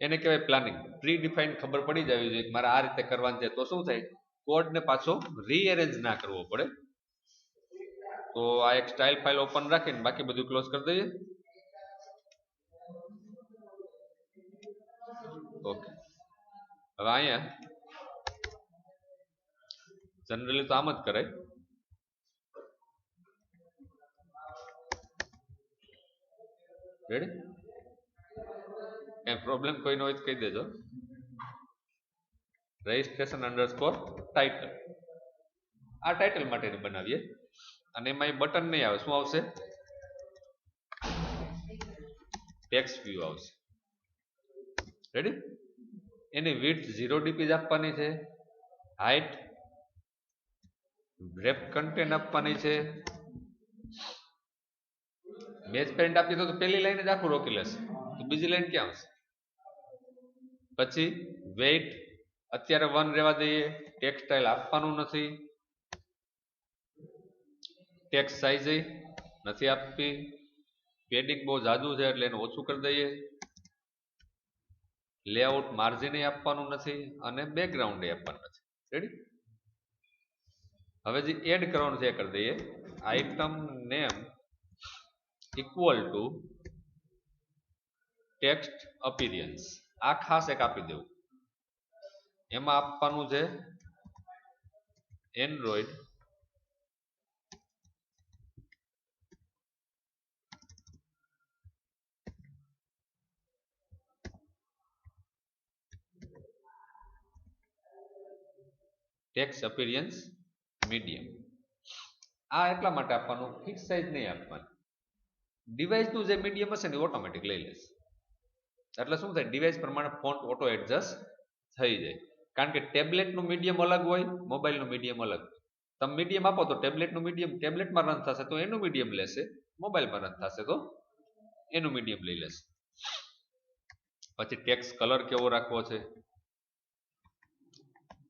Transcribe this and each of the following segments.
એને કહેવાય planning. Pre define ખબર પડી જવી જોઈએ કે મારે આ રીતે કરવાનું છે, તો શું થાય કોડને પાછો રીએરેન્જ ના કરવો પડે. તો આ એક સ્ટાઇલ ફાઇલ ઓપન રાખીને બાકી બધું ક્લોઝ કરી દઈએ. ઓકે, હવે અહીંયા જનરલી તો આમ જ કરાય. રેડી? કઈ પ્રોબ્લેમ કોઈનો હોય તો કહી દેજો. રજિસ્ટ્રેશન અંડરસ્કોર ટાઇટલ, આ ટાઇટલ માટેની બનાવીએ અને એમાં બટન નહીં આવે. શું આવશે? ટેક્સ્ટ વ્યૂ આવશે. રેડી? એની વિડ્થ 0 dp આપવાની છે, હાઇટ રેપ કન્ટેન્ટ આપવાની છે. મેચ પેરેન્ટ આપી તો પહેલી લાઈન જ આખું રોકી લેશે, તો બીજી લાઈન ક્યાં આવશે? પછી વેઇટ અત્યારે 1 રહેવા દઈએ, ટેક્સ્ટ સ્ટાઇલ આપવાનું નથી, ટેક્સ્ટ સાઇઝ નથી આપવી, પેડિંગ બહુ જાજુ છે એટલે એને ઓછું કરી દઈએ, લેઆઉટ માર્જિન આપવાનું નથી અને બેકગ્રાઉન્ડ આપવાનું નથી. રેડી? હવે જે એડ કરવાનું છે એ કરી દઈએ. Item name equal to text appearance, આ ખાસ એક આપી દેવું. એમાં આપવાનું છે એન્ડ્રોઇડ ટેક્સ્ટ અપીરિયન્સ મીડિયમ. આ એટલા માટે આપવાનું, ફિક્સ સાઇઝ નહીં આપવાની. ડિવાઇસનું જે મીડિયમ હશે ને ઓટોમેટિક લઈ લેશે. એટલે શું થાય, ડિવાઇસ પ્રમાણે ફોન્ટ ઓટો એડજસ્ટ થઈ જાય. કારણ કે ટેબ્લેટનું મીડિયમ અલગ હોય, મોબાઈલનું મીડિયમ અલગ. તમે મીડિયમ આપો તો ટેબ્લેટનું મીડિયમ ટેબ્લેટમાં રન થશે તો એનું મીડિયમ લેશે, મોબાઈલમાં રન થશે તો એનું મીડિયમ લઈ લેશે. પછી ટેક્સ્ટ કલર કેવો રાખવો છે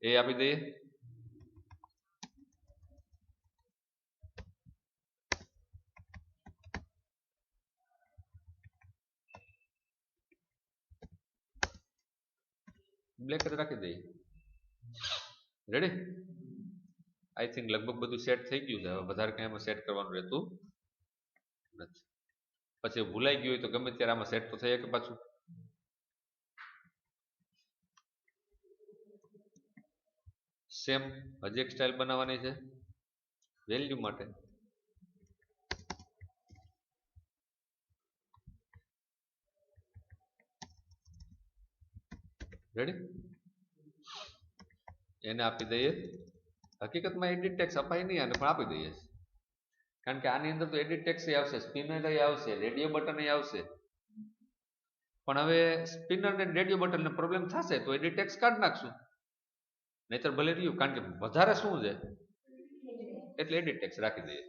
એ આપી દઈએ. બ્લેક જ રાખી દઈએ. રેડી? આઈ થિંક લગભગ બધું સેટ થઈ ગયું છે. હવે વધારે કઈ આમાં સેટ કરવાનું રહેતું નથી. પછી ભૂલાઈ ગયું હોય તો ગમે ત્યારે આમાં સેટ તો થઈ કે પાછું. સેમ હજી એક સ્ટાઇલ બનાવવાની છે વેલ્યુ માટે. રેડી? એને આપી દઈએ. હકીકતમાં એડિટ ટેક્સ અપાય નહીં આને, પણ આપી દઈએ. કારણ કે આની અંદર તો એડિટ ટેક્સ આવશે, સ્પિનર આવશે, રેડિયો બટન આવશે. પણ હવે સ્પિનર ને રેડિયો બટન ને પ્રોબ્લેમ થશે તો એડિટ ટેક્સ કાઢી નાખશું, નહીતર ભલે રહ્યું. કારણ કે વધારે શું છે એટલે એડિટ ટેક્સ રાખી દઈએ.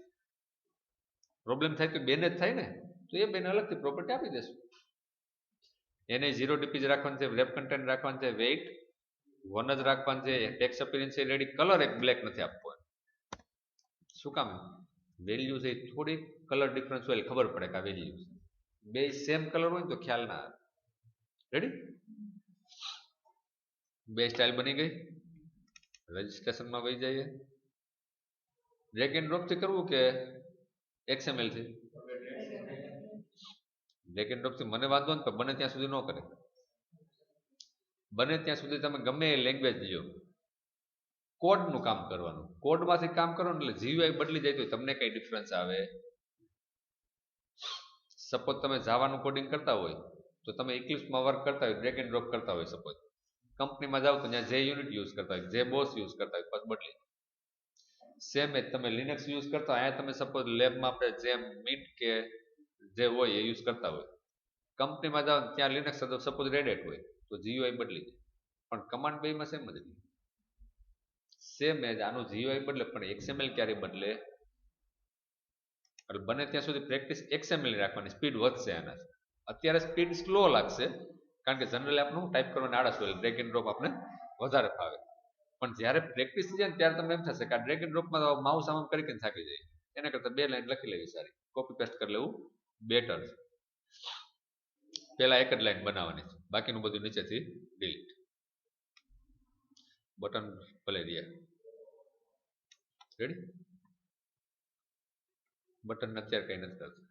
પ્રોબ્લેમ થાય તો બેને જ થાય ને, તો એ બેને અલગથી પ્રોપર્ટી આપી દેશું. એને 0 dp જ રાખવાનું છે, વેબ કન્ટેન્ટ રાખવાનું છે, વેઇટ 1 જ રાખવાનું છે, ટેક્સ્ટ અપીયરન્સ રેડી, કલર એક બ્લેક નથી આપવો. શું કામ? વેલ્યુ છે થોડી કલર ડિફરન્સ હોય ખબર પડે કે આ વેલ્યુ બે સેમ કલર હોય તો ખ્યાલ ના આવે. રેડી? બે સ્ટાઇલ બની ગઈ. રજિસ્ટ્રેશનમાં વહી જઈએ. ડ્રેગ એન્ડ ડ્રોપ થી કરવું કે XML થી? ડ્રેગ એન્ડ ડ્રોપ થી મને વાંધો ને, બને ત્યાં સુધી ન કરે. બને ત્યાં સુધી તમે ગમે એ લેંગ્વેજ લ્યો, કોડનું કામ કરવાનું. કોડમાંથી કામ કરો એટલે GUI બદલી જાય તો તમને કઈ ડિફરન્સ આવે? સપોઝ તમે જાવાનું કોડિંગ કરતા હોય તો તમે ઇક્લિપ્સમાં વર્ક કરતા હોય, ડ્રેગ એન્ડ ડ્રોપ કરતા હોય, સપોઝ કંપનીમાં જાવ તો ત્યાં જે યુનિટ યુઝ કરતા હોય, જે બોસ યુઝ કરતા હોય, પછી બદલી. સેમ એ તમે લિનક્સ યુઝ કરતા હોય, અહીંયા તમે સપોઝ લેબમાં આપણે જેમ મિન્ટ કે જે હોય એ યુઝ કરતા હોય, કંપનીમાં જાવ ત્યાં લિનક્સ સપોઝ રેડેટ હોય તો GUI બદલી જાય. પણ કમાન્ડ બેમાં સેમ જ સેમ એ આનું GUI બદલે, પણ XML ક્યારે બદલે? એટલે બને ત્યાં સુધી પ્રેક્ટિસ XML રાખવાની, સ્પીડ વધશે આના. અત્યારે સ્પીડ સ્લો લાગશે કારણ કે જનરલી આપણું ટાઈપ કરવાની આળસ હોય, ડ્રેગ એન્ડ ડ્રોપ આપણે વધારે ફાવે. પણ જ્યારે પ્રેક્ટિસ થઈ જાય ને ત્યારે તમને એમ થશે કે આ ડ્રેગ એન્ડ ડ્રોપમાં માઉસ આમ કરીને થાકી જાય, એના કરતાં 2 લાઈન લખી લેવી સારી, કોપી પેસ્ટ કરી લેવું બેટર. પહેલા એક જ લાઈન બનાવવાની છે, બાકીનું બધું નીચેથી ડિલીટ. બટન ભલે રહ્યા. રેડી? બટન અત્યારે કઈ નથી કરતું.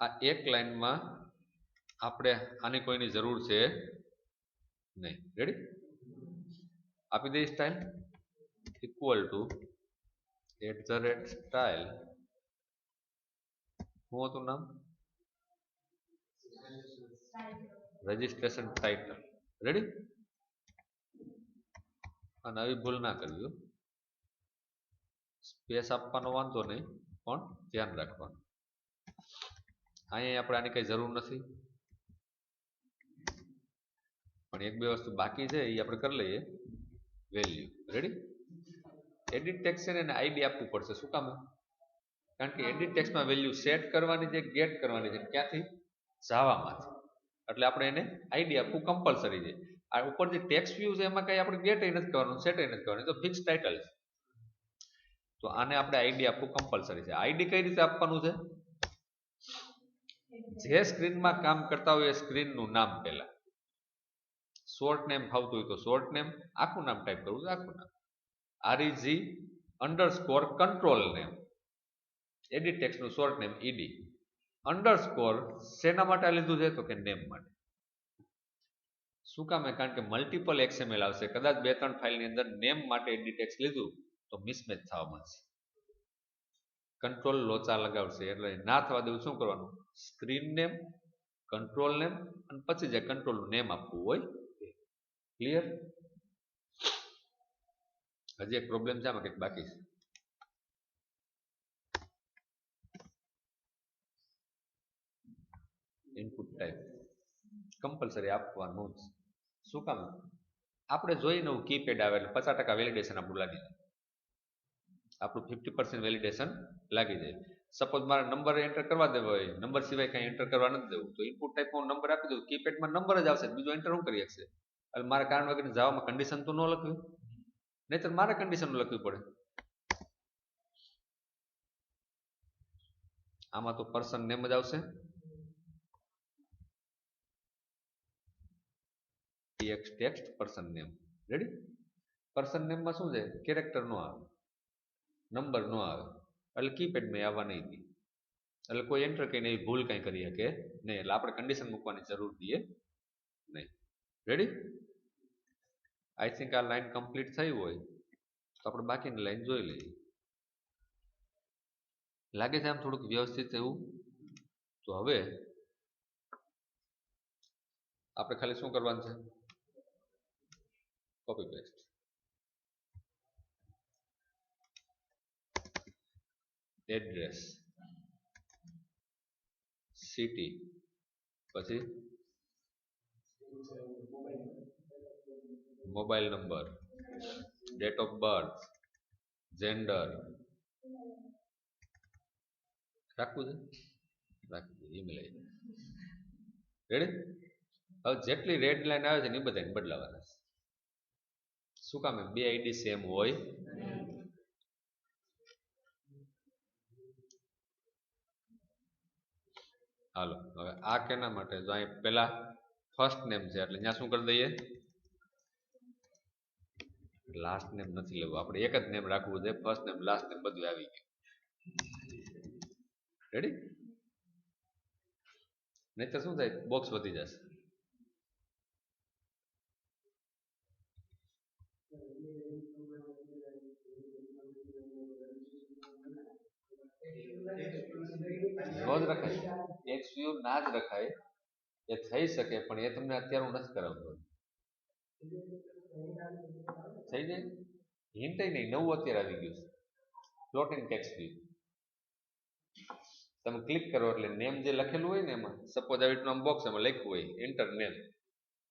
આ એક લાઈનમાં આપણે આની કોઈની જરૂર છે નહીં. રેડી? આપી દઈએ સ્ટાઇલ ઇક્વલ ટુ @style. શું હતું નામ? Registration title. રેડી? અને આવી ભૂલ ના કરવી. સ્પેસ આપવાનો વાંધો નહીં, પણ ધ્યાન રાખવાનું. અહીંયા આપણે આની કઈ જરૂર નથી, પણ એક બે વસ્તુ બાકી છે એ આપણે કરી લઈએ. વેલ્યુ. રેડી? એડિટ ટેક્સ છે ને એને આઈડી આપવું પડશે. શું કામ? કારણ કે એડિટ ટેક્સમાં વેલ્યુ સેટ કરવાની છે, ગેટ કરવાની છે. ક્યાંથી? જાવામાંથી. એટલે આપણે એને આઈડી આપવું કમ્પલસરી છે. આ ઉપર જે ટેક્સ વ્યૂ છે એમાં કઈ આપણે ગેટ નથી કરવાનું, સેટ નથી કરવાનું, તો ફિક્સ ટાઇટલ છે. તો આને આપણે આઈડી આપવું કમ્પલસરી છે. આઈડી કઈ રીતે આપવાનું છે? જે સ્ક્રીનમાં કામ કરતા હોય એ સ્ક્રીનનું નામ પહેલા. શોર્ટ નેમ ફાવતું હોય તો શોર્ટ નેમ, આખું નામ ટાઈપ કરવું છે આખું નામ. REG_control name. એડિટ ટેક્સનું શોર્ટ નેમ ED. અંડરસ્કોર શેના માટે લીધું છે? તો કે નેમ માટે. શું કામ? કારણ કે મલ્ટિપલ XML આવશે. કદાચ 2-3 ફાઇલની અંદર નેમ માટે એડિટ ટેક્સ લીધું તો મિસમેચ થવા મળશે. કંટ્રોલ લોચા લગાવશે. એટલે ના થવા દેવું શું કરવાનું? સ્ક્રીન નેમ, કંટ્રોલ નેમ અને પછી જે કંટ્રોલનું નેમ આપવું હોય. ક્લિયર? હજી એક પ્રોબ્લેમ છે આમાં, કંઈક બાકી છે. ઇનપુટ ટાઈપ કમ્પલસરી આપવાનું જ. શું કામ? આપણે જોઈને કીપેડ આવે એટલે 50% વેલિડેશન આપણું લાગી જાય. આપણું 50% વેલિડેશન લાગી જાય. સપોઝ મારે નંબર એન્ટર કરવા દેવો હોય, નંબર સિવાય કઈ એન્ટર કરવા નથી દેવું, તો ઇનપુટ ટાઈપમાં નંબર આપી દઉં, કીપેડમાં નંબર જ આવશે, બીજો એન્ટર હું કરી શકશે? એટલે મારે કારણ વગર જવામાં કન્ડિશન તો ન લખવી, નહીતર મારે કન્ડિશન લખવી પડે. આમાં તો પર્સન નેમ જ આવશે. Text person name. Ready? Person નેમમાં શું છે? કેરેક્ટર નો આવે, નંબર નો આવે, એટલે કીપેડમાં આવવા નહીં દે. એટલે કોઈ એન્ટર કરીને એવી ભૂલ કઈ કરી શકે નહીં. એટલે આપણે કન્ડિશન મૂકવાની જરૂર દઈએ નહીં. રેડી? આઈ થિંક આ લાઈન કમ્પ્લીટ થઈ હોય તો આપણે બાકીની લાઈન જોઈ લઈએ. લાગે છે આમ થોડુંક વ્યવસ્થિત એવું? તો હવે આપણે ખાલી શું કરવાનું છે? Copy paste. એડ્રેસ, સિટી, પછી mobile number, date of birth, gender રાખવું છે, રાખવું છે. Email ID. રેડી? હવે જેટલી રેડ લાઈન આવે છે ને એ બધાને બદલાવાના છે. શું કામ? બે આઈડી સેમ હોય. હાલો હવે આ કેના માટે? જો અહીં પેલા ફર્સ્ટ નેમ છે એટલે ત્યાં શું કરી દઈએ? લાસ્ટ નેમ નથી લેવું, આપણે એક જ નેમ રાખવું છે. ફર્સ્ટ નેમ, લાસ્ટ નેમ બધું આવી ગયું. રેડી? નહીં તો શું થાય? બોક્સ વધી જશે. નો જ રખાય. ટેક્સ વ્યૂ ના જ રખાય. એ થઈ શકે પણ એ તમને અત્યારે હું નથી કરાવતો. થઈ જાય? હિન્ટ નહીં, નવું અત્યારે આવી ગયું છે. Floating tax view. તમે ક્લિક કરો એટલે નેમ જે લખેલું હોય ને એમાં, સપોઝ આવી રીતનું બોક્સ એમાં લખ્યું હોય એન્ટર નેમ,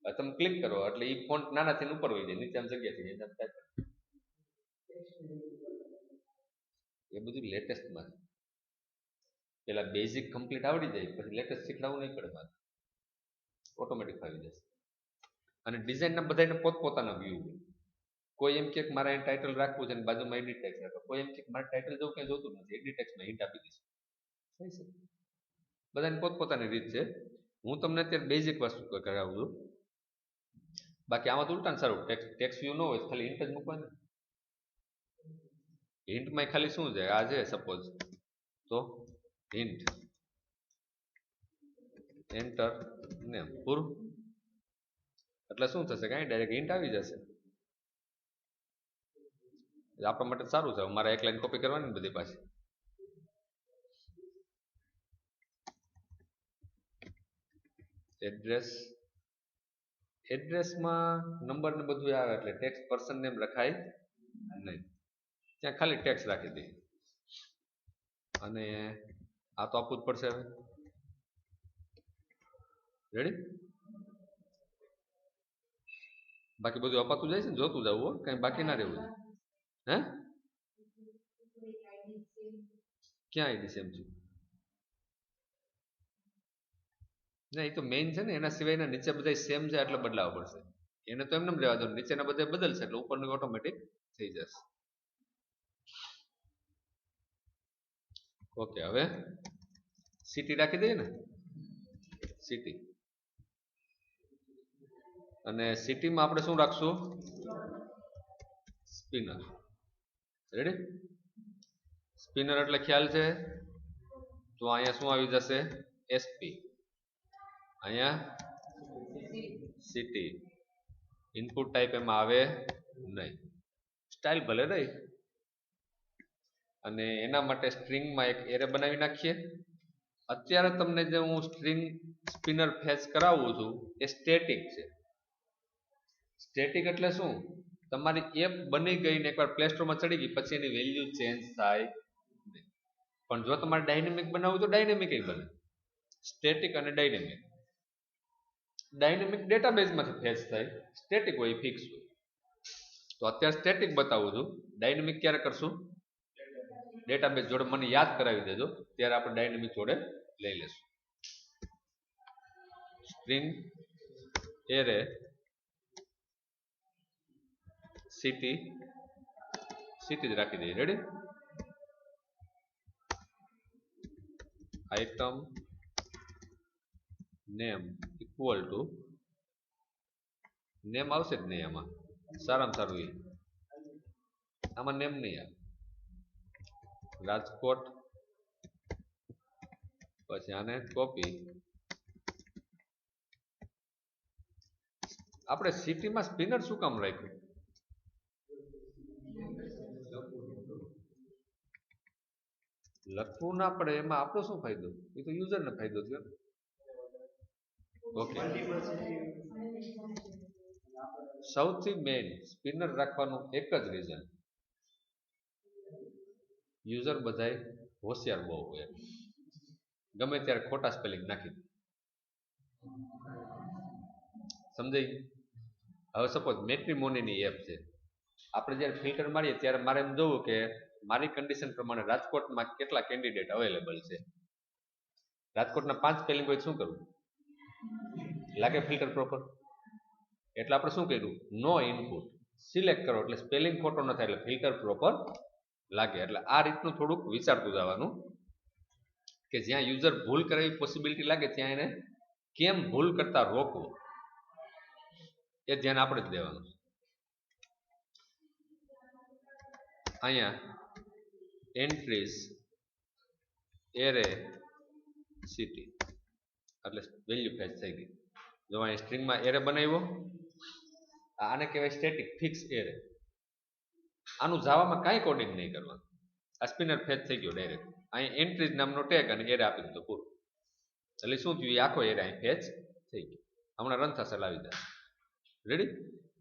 તમે ક્લિક કરો એટલે એ ફોન્ટ નાનાથી ઉપર વહી જાય, નીચે જગ્યા થઈ જાય. એ બધું લેટેસ્ટમાં છે. પેલા બેઝિક કમ્પ્લીટ આવડી જાય પછી લેટેસ્ટ શીખડાવવું નહીં પડે. મારે ઓટોમેટિક આવી જશે. અને ડિઝાઇનના બધાને પોતપોતાના વ્યૂ હોય. કોઈ એમ કે મારે ટાઇટલ રાખવું છે અને બાજુમાં એડિટ ટેક્સ રાખો, કોઈ એમ કે મારે ટાઇટલ જવું ક્યાં જોતું નથી, એડિટ ટેક્સમાં હિન્ટ આપી દઈશું. થઈ શકે. બધાની પોતપોતાની રીત છે. હું તમને અત્યારે બેઝિક વસ્તુ કરાવું છું. બાકી આમાં તો ઉલટા સારું, ટેક્સ વ્યૂ ન હોય ખાલી હિન્ટ જ મૂકવાનું. હિન્ટમાં ખાલી શું છે, આ છે સપોઝ, તો હિન્ટ એન્ટર નેમ પૂરું. એટલે શું થશે, કાંઈ ડાયરેક્ટ હિન્ટ આવી જશે. આપણા માટે સારું છે. મારે એક લાઈન કોપી કરવાની બધી પાછી. એડ્રેસમાં નંબર ને બધું આવે એટલે ટેક્સ પર્સન નેમ રખાય નહીં, ત્યાં ખાલી ટેક્સ રાખી દઈએ. અને આ તો આપવું જ પડશે હવે. રેડી? બાકી બધું અપાતું જાય છે ને, જોતું જવું, કઈ બાકી ના રહેવું. હે ક્યાં આઈડી સેમ છે? ના, એ તો મેઇન છે ને, એના સિવાયના નીચે બધા સેમ છે એટલે બદલાવવા પડશે. એને તો એમને રહેવા દો, નીચેના બધા બદલશે એટલે ઉપરનું ઓટોમેટિક થઈ જશે. ઓકે, હવે સિટી રાખી દઈએ ને, સિટી. અને સિટીમાં આપણે શું રાખશું? સ્પિનર. રેડી? સ્પિનર એટલે ખ્યાલ છે? તો અહીંયા શું આવી જશે? એસપી. અહીંયા સિટી. ઇનપુટ ટાઈપ એમાં આવે નહીં, સ્ટાઇલ ભલે રહી. અને એના માટે સ્ટ્રિંગમાં એક એરે બનાવી નાખીએ. અત્યારે તમને જે હું સ્ટ્રિંગ સ્પિનર ફેચ કરાવું છું એ સ્ટેટિક છે. સ્ટેટિક એટલે શું? તમારી એપ બની ગઈ ને એકવાર પ્લે સ્ટોરમાં ચડી ગઈ પછી એની વેલ્યુ ચેન્જ થાય નહીં. પણ જો તમારે ડાયનેમિક બનાવવું તો ડાયનેમિક બને. સ્ટેટિક અને ડાયનેમિક. ડાયનેમિક ડેટાબેઝમાંથી ફેચ થાય, સ્ટેટિક હોય ફિક્સ હોય. તો અત્યારે સ્ટેટિક બતાવું છું, ડાયનેમિક ક્યારે કરશું? ડેટાબેઝ જોડે મને યાદ કરાવી દેજો, ત્યારે આપણે ડાયનેમિક જોડે લઈ લેશું. સ્ટ્રિંગ એરે સિટી, સિટી જ રાખી દઈએ. Ready? Item name equal to, name આવશે જ નહીં આમાં, સારામાં સારું એ આમાં નેમ નહીં આવે. રાજકોટ, પછી આને કોપી. આપણે સિટીમાં સ્પિનર શું કામ રાખ્યું? લખવું ના પડે એમાં આપણો શું ફાયદો? એ તો યુઝરને ફાયદો થયો. ઓકે, સૌથી મેઇન સ્પિનર રાખવાનું એક જ રીઝન, યુઝર બધાય હોશિયાર બહુ હોય, ગમે ત્યારે ખોટા સ્પેલિંગ નાખી દે. સમજાય? હવે સપોઝ મેટ્રીમોનીની એપ છે, આપણે જ્યારે ફિલ્ટર મારીએ ત્યારે મારે એમ જોવું કે મારી કન્ડિશન પ્રમાણે રાજકોટમાં કેટલા કેન્ડિડેટ અવેલેબલ છે. રાજકોટના 5 સ્પેલિંગ હોય શું કરવું? લાગે ફિલ્ટર પ્રોપર? એટલે આપણે શું કર્યું? નો ઇનપુટ સિલેક્ટ કરો એટલે સ્પેલિંગ ખોટો ન થાય એટલે ફિલ્ટર પ્રોપર લાગે. એટલે આ રીતનું થોડુંક વિચારતું જવાનું કે જ્યાં યુઝર ભૂલ કરે એવી પોસિબિલિટી લાગે ત્યાં એને કેમ ભૂલ કરતા રોકવું, એ ધ્યાન આપણે જ દેવાનું. અહીંયા એન્ટ્રીઝ એરે સિટી એટલે વેલ્યુ ફેચ થઈ ગઈ. જો અહીં સ્ટ્રિંગમાં એરે બનાવ્યો, આને કહેવાય સ્ટેટિક ફિક્સ એરે. આનું જાવામાં કાંઈ કોડિંગ નહીં કરવાનું, આ સ્પિનર ફેચ થઈ ગયો ડાયરેક્ટ. અહીં એન્ટ્રીઝ નામનો ટેગ અને એરે આપી દીધો પૂરું. એટલે શું થયું? એ આખો એરે અહીં ફેચ થઈ ગયો. હમણાં રન થશે, લાવી દે. રેડી?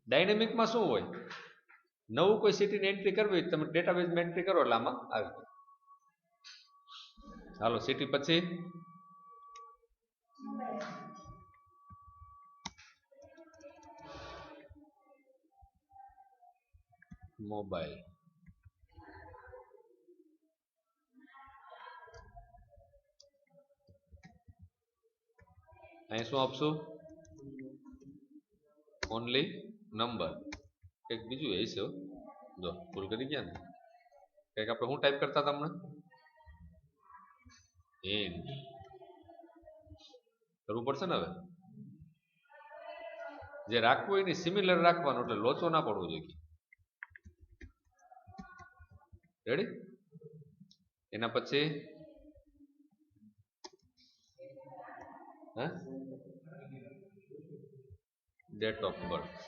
ડાયનેમિકમાં શું હોય? નવું કોઈ સિટીની એન્ટ્રી કરવી તમે ડેટાબેઝમાં એન્ટ્રી કરો એટલે આમાં આવી જાય. હાલો, સિટી પછી મોબાઈલ. અહીં શું આપશું? Only number. કંઈક બીજું એ છે, જો ભૂલ કરી ગયા ને. કંઈક આપણે શું ટાઈપ કરતા હતા હમણાં? હિન્ટ. કરવું પડશે ને. હવે જે રાખવું હોય ને સિમિલર રાખવાનું, એટલે લોચો ના પડવો જોઈએ. રેડી. એના પછી date of birth.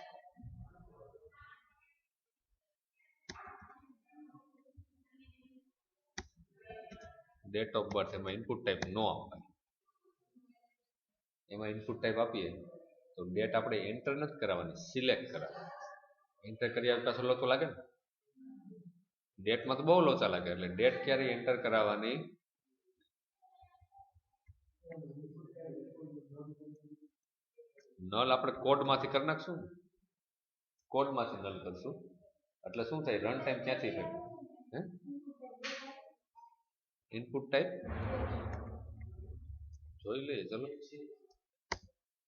Date of birth એમાં ઇનપુટ ટાઈપ નો અપાય. એમાં ઇનપુટ ટાઈપ આપીએ તો ડેટ આપણે એન્ટર નથી કરાવવાની, સિલેક્ટ કરાવવાની. એન્ટર કર્યા પાછો લોચો લાગે ને. ડેટમાં તો બહુ લોચા લાગે. એટલે ડેટ ક્યારે એન્ટર કરાવવાની? નલ આપણે કોડમાંથી કરી નાખશું. કોડમાંથી નલ કરશું એટલે શું થાય? રન ટાઈમ ક્યાંથી થાય? ઇનપુટ ટાઈપ જોઈ લઈએ. ચલો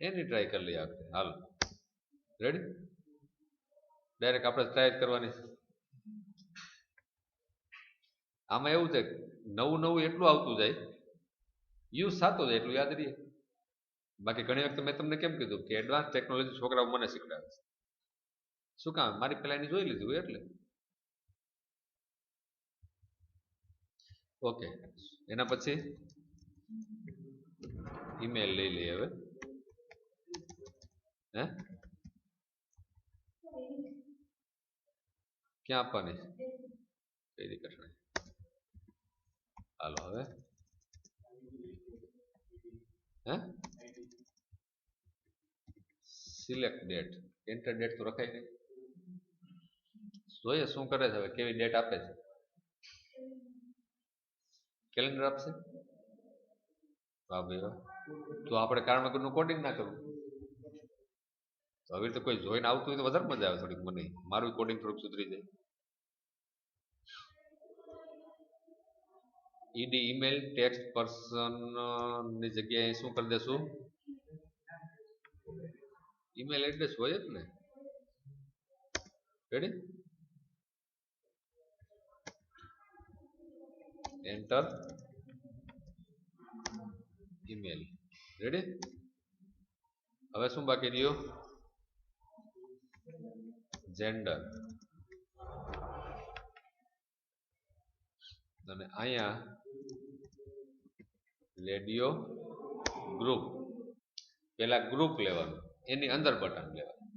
એની ટ્રાય કરી લઈએ આપણે. હાલ રેડી. ડાયરેક્ટ આપણે ટ્રાય કરવાની. આમાં એવું છે નવું નવું એટલું આવતું જાય, યુઝ થતો જાય એટલું યાદ રહીએ. બાકી ઘણી વખત મેં તમને કેમ કીધું કે એડવાન્સ ટેકનોલોજી છોકરાઓ મને શીખડાવે છે. શું કામ? મારી પેલા એની જોઈ લીધું એટલે. ઓકે. એના પછી ઈમેલ લઈ લઈએ. હવે ક્યાં આપવાની? વેરિફિકેશન. હાલો હવે સિલેક્ટ ડેટ. એન્ટર ડેટ તો રખાય નહીં. જોઈએ શું કરે છે હવે, કેવી ડેટ આપે છે. કેલેન્ડર આપશે. વાહ ભાઈ વાહ. તો આપણે કારણનું કોડિંગ ના કરવું. તો હવે તો કોઈ જોઈને આવતું હોય તો વધારે મજા આવે થોડીક. મને મારું કોડિંગ થોડુંક સુધરી જાય. ઈડી ઈમેલ ટેક્સ્ટ પર્સન ની જગ્યાએ શું કરી દેશું? ઈમેલ એડ્રેસ હોય જ ને. રેડી. Enter email. રેડી. હવે શું બાકી રહ્યું? જેન્ડર. અને અહીંયા રેડિયો ગ્રુપ. પેલા ગ્રુપ લેવાનું, એની અંદર બટન લેવાનું.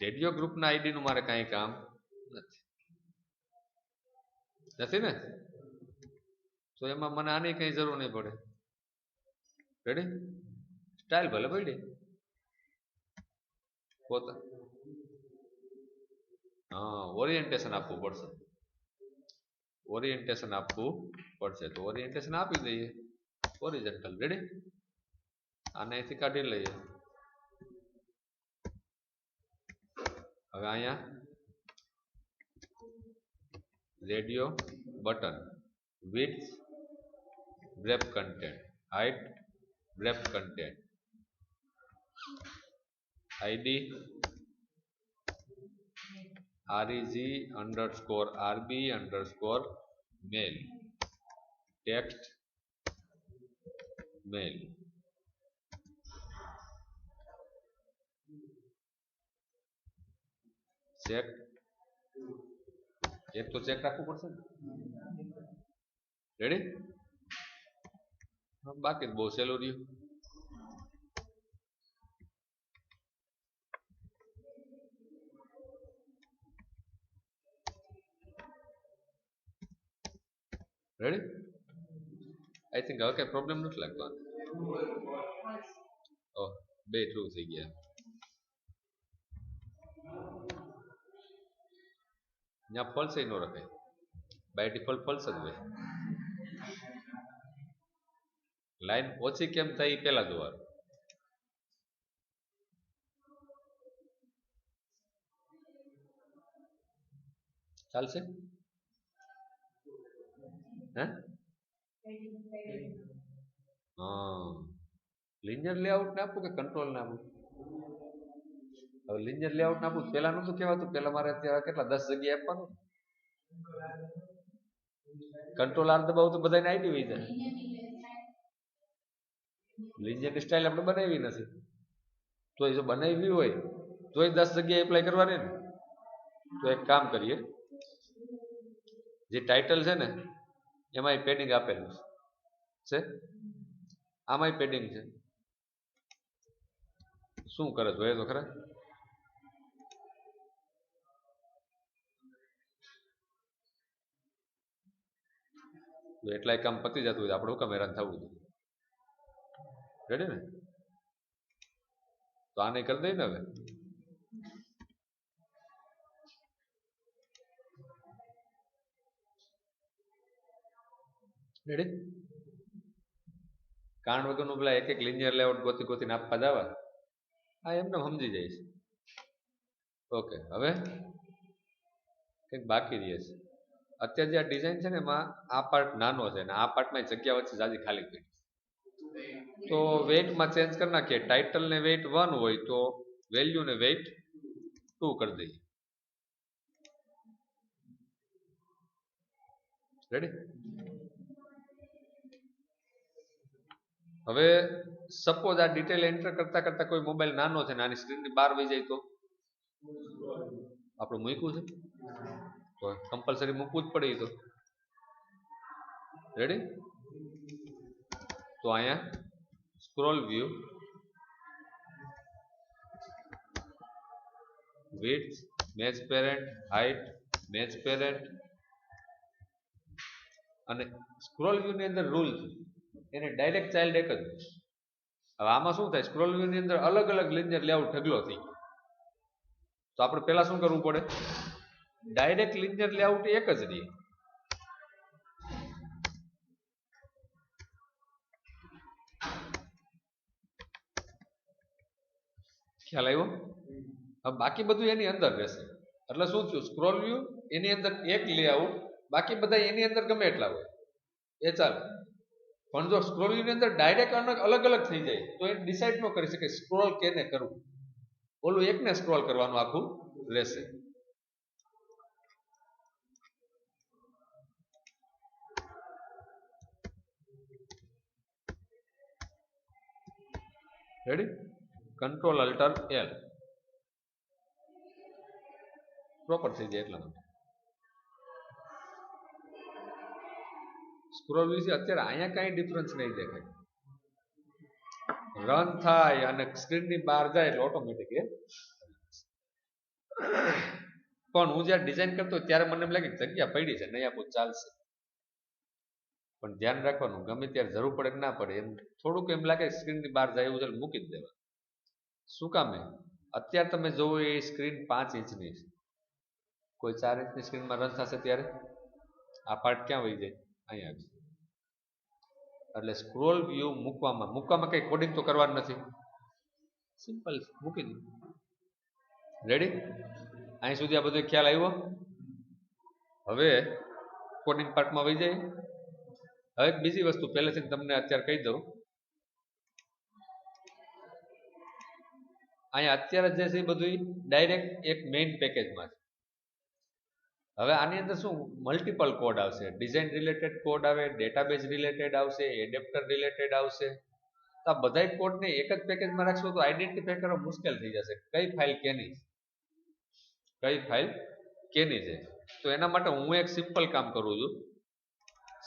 રેડિયો ગ્રુપના આઈડી નું મારે કાંઈ કામ નથી ને. તો એમાં મને આની કઈ જરૂર નહીં પડે. રેડી. સ્ટાઇલ ભલે પડી પોતા. ઓરિએન્ટેશન આપવું પડશે. ઓરિએન્ટેશન આપવું પડશે. તો ઓરિએન્ટેશન આપી દઈએ ઓરિજિનલ. રેડી. આને અહીંથી કાઢી લઈએ. હવે અહીંયા radio button width wrap content, height wrap content, ID REG_RB_mail, text mail. Check. એક તો ચેક રાખવું પડશે ને. રેડી. બાકી બહુ સહેલું રહ્યું. રેડી. આઈ થિંક હવે કઈ પ્રોબ્લેમ નથી લાગતો. બે ટ્રુ થઈ ગયા. ત્યાં ફોલ્સ ન રખાય. બાય ડિફોલ્ટ ફોલ્સ જ હોય. લાઈન ઓછી કેમ થાય એ પેલા જોવાનું. ચાલશે. લિનિયર લેઆઉટ ને આપું કે કંટ્રોલ ને આપું? હવે લિનિયર લેઆઉટ ને આપું. પેલા નતું કહેવાતું. પેલા મારે અત્યારે કેટલા 10 જગ્યાએ આપવાનું. કંટ્રોલ R દબાવું તો બધાને આઈડી વહી જાય. લિનિયરની સ્ટાઇલ આપણે બનાવી નથી, તો એ જો બનાવી હોય તો એ 10 જગ્યાએ એપ્લાય કરવાની ને. તો એક કામ કરીએ, જે ટાઇટલ છે ને એમાં પેડિંગ આપેલું છે, આમાંય પેડિંગ છે. શું કરે જોઈએ તો ખરા. એટલાય કામ પતી જતું હોય આપણે હુકમ હેરાન થવું જોઈએ. રેડી ને? તો આને કરી દઈ ને હવે. રેડી? કારણ વગરનું પેલા એક લિનિયર લેઆઉટ ગોતી ગોતીને આપવા જવા, આ એમને સમજી જાય છે. ઓકે, હવે કંઈક બાકી રહે છે. અત્યારે જે આ ડિઝાઇન છે ને એમાં આ પાર્ટ નાનો છે અને આ પાર્ટમાં જગ્યા વચ્ચે જાજી ખાલી પડી. તો વેઇટમાં ચેન્જ કરી નાખીએ. ટાઇટલ ને વેઇટ 1 હોય તો વેલ્યુ ને વેઇટ 2 કરી દઈએ. રેડી? હવે સપોઝ આ ડિટેલ એન્ટર કરતા કરતા કોઈ મોબાઈલ નાનો છે ને આની સ્ક્રીનની બહાર વહી જાય તો આપણું મૂક્યું છે તો કમ્પલસરી મૂકવું જ પડે. તો રેડી? તો અહીંયા scroll view, width, match parent, height, match parent અને સ્ક્રોલ વ્યૂ ની અંદર રૂલ એને ડાયરેક્ટ ચાઇલ્ડ એક જ. હવે આમાં શું થાય, સ્ક્રોલ વ્યૂ ની અંદર અલગ અલગ લિનિયર લેઆઉટ ઢગલો થઈ. તો આપણે પહેલા શું કરવું પડે, ડાયરેક્ટ લિનિયર લેઆઉટ એક જ રહે. ખ્યાલ આવ્યો? હવે બાકી બધું એની અંદર રહેશે. એટલે શું થયું, સ્ક્રોલ વ્યૂ એની અંદર એક લેઆઉટ, બાકી બધા એની અંદર ગમે એટલા હોય એ ચાલે. પણ જો સ્ક્રોલ વ્યૂ ની અંદર ડાયરેક્ટ અલગ અલગ થઈ જાય તો એ ડિસાઇડ ન કરી શકે સ્ક્રોલ કેને કરવું. ઓલું એકને સ્ક્રોલ કરવાનું આખું રહેશે. Ready? Control alter L proper થઈ જાય એટલા માટે. સ્ક્રોલ વ્યૂ અત્યારે અહીંયા કઈ ડિફરન્સ નહીં દેખાય. રન થાય અને સ્ક્રીનની બહાર જાય એટલે ઓટોમેટિક એ. પણ હું જ્યારે ડિઝાઇન કરતો ત્યારે મને એમ લાગે જગ્યા પડી છે નહીં આપું ચાલશે. પણ ધ્યાન રાખવાનું, ગમે ત્યારે જરૂર પડે કે ના પડે એમ થોડુંક એમ લાગે સ્ક્રીનની બહાર જાય એવું છે મૂકી જ દેવા. શું કામે? અત્યારે તમે જોવો એ સ્ક્રીન 5 ઇંચની છે, કોઈ 4 ઇંચની સ્ક્રીનમાં રન થશે ત્યારે આ પાર્ટ ક્યાં વહી જાય? અહીંયા આવી. એટલે સ્ક્રોલ વ્યૂ મૂકવામાં કઈ કોડિંગ તો કરવાનું નથી, સિમ્પલ મૂકી દો. રેડી? અહીં સુધી આ બધો ખ્યાલ આવ્યો? હવે કોડિંગ પાર્ટમાં વહી જાય. હવે બીજી વસ્તુ પહેલેથી તમને અત્યારે કહી દઉં. અહીંયા અત્યારે જે છે એ બધું ડાયરેક્ટ એક મેઇન પેકેજમાં છે. હવે આની અંદર શું મલ્ટિપલ કોડ આવશે, ડિઝાઇન રિલેટેડ કોડ આવે, ડેટાબેઝ રિલેટેડ આવશે, એડેપ્ટર રિલેટેડ આવશે. તો આ બધા કોડને એક જ પેકેજમાં રાખશો તો આઈડેન્ટિફાઈ કરવા મુશ્કેલ થઈ જશે કઈ ફાઇલ કેની છે. તો એના માટે હું એક સિમ્પલ કામ કરું છું,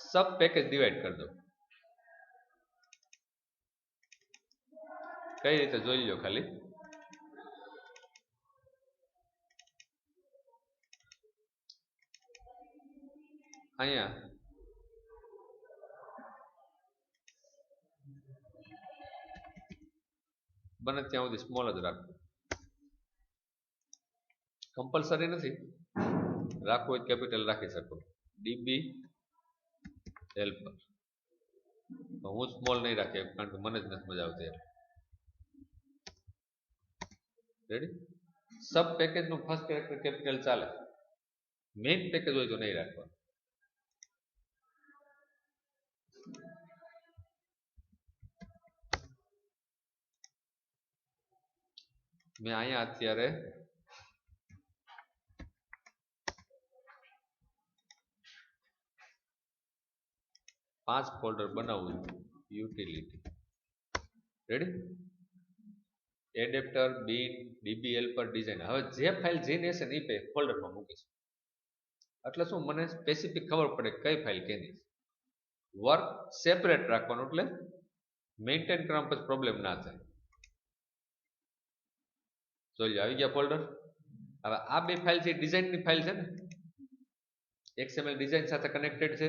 સબ પેકેજ ડિવાઈડ કરી દઉં. કઈ રીતે જોઈ લો ખાલી. અહીંયા બને ત્યાં સુધી સ્મોલ જ રાખવું. કમ્પલસરી નથી, રાખવું હોય કેપિટલ રાખી શકો. ડીબી હેલ્પર હું સ્મોલ નહીં રાખી કારણ કે મને જ નથી મજા આવતી. રેડી? સબ પેકેજ નું ફર્સ્ટ કેરેક્ટર કેપિટલ ચાલે, મેઇન પેકેજ હોય તો નહીં રાખવાનું. મેં અહીંયા અત્યારે પાંચ ફોલ્ડર બનાવું. Utility ready? એડેપ્ટર, બિન, ડીબીએલ પર ડિઝાઇન. હવે જે ફાઇલ જેની હશે ને એ ફોલ્ડરમાં મૂકીશ. એટલે શું મને સ્પેસિફિક ખબર પડે કઈ ફાઇલ કેની. વર્ક સેપરેટ રાખવાનું એટલે મેન્ટેન કરવામાં પછી પ્રોબ્લેમ ના થાય. જોઈ આવી ગયા ફોલ્ડર. હવે આ બે ફાઇલ છે ડિઝાઇનની ફાઇલ છે ને, XML ડિઝાઇન સાથે કનેક્ટેડ છે,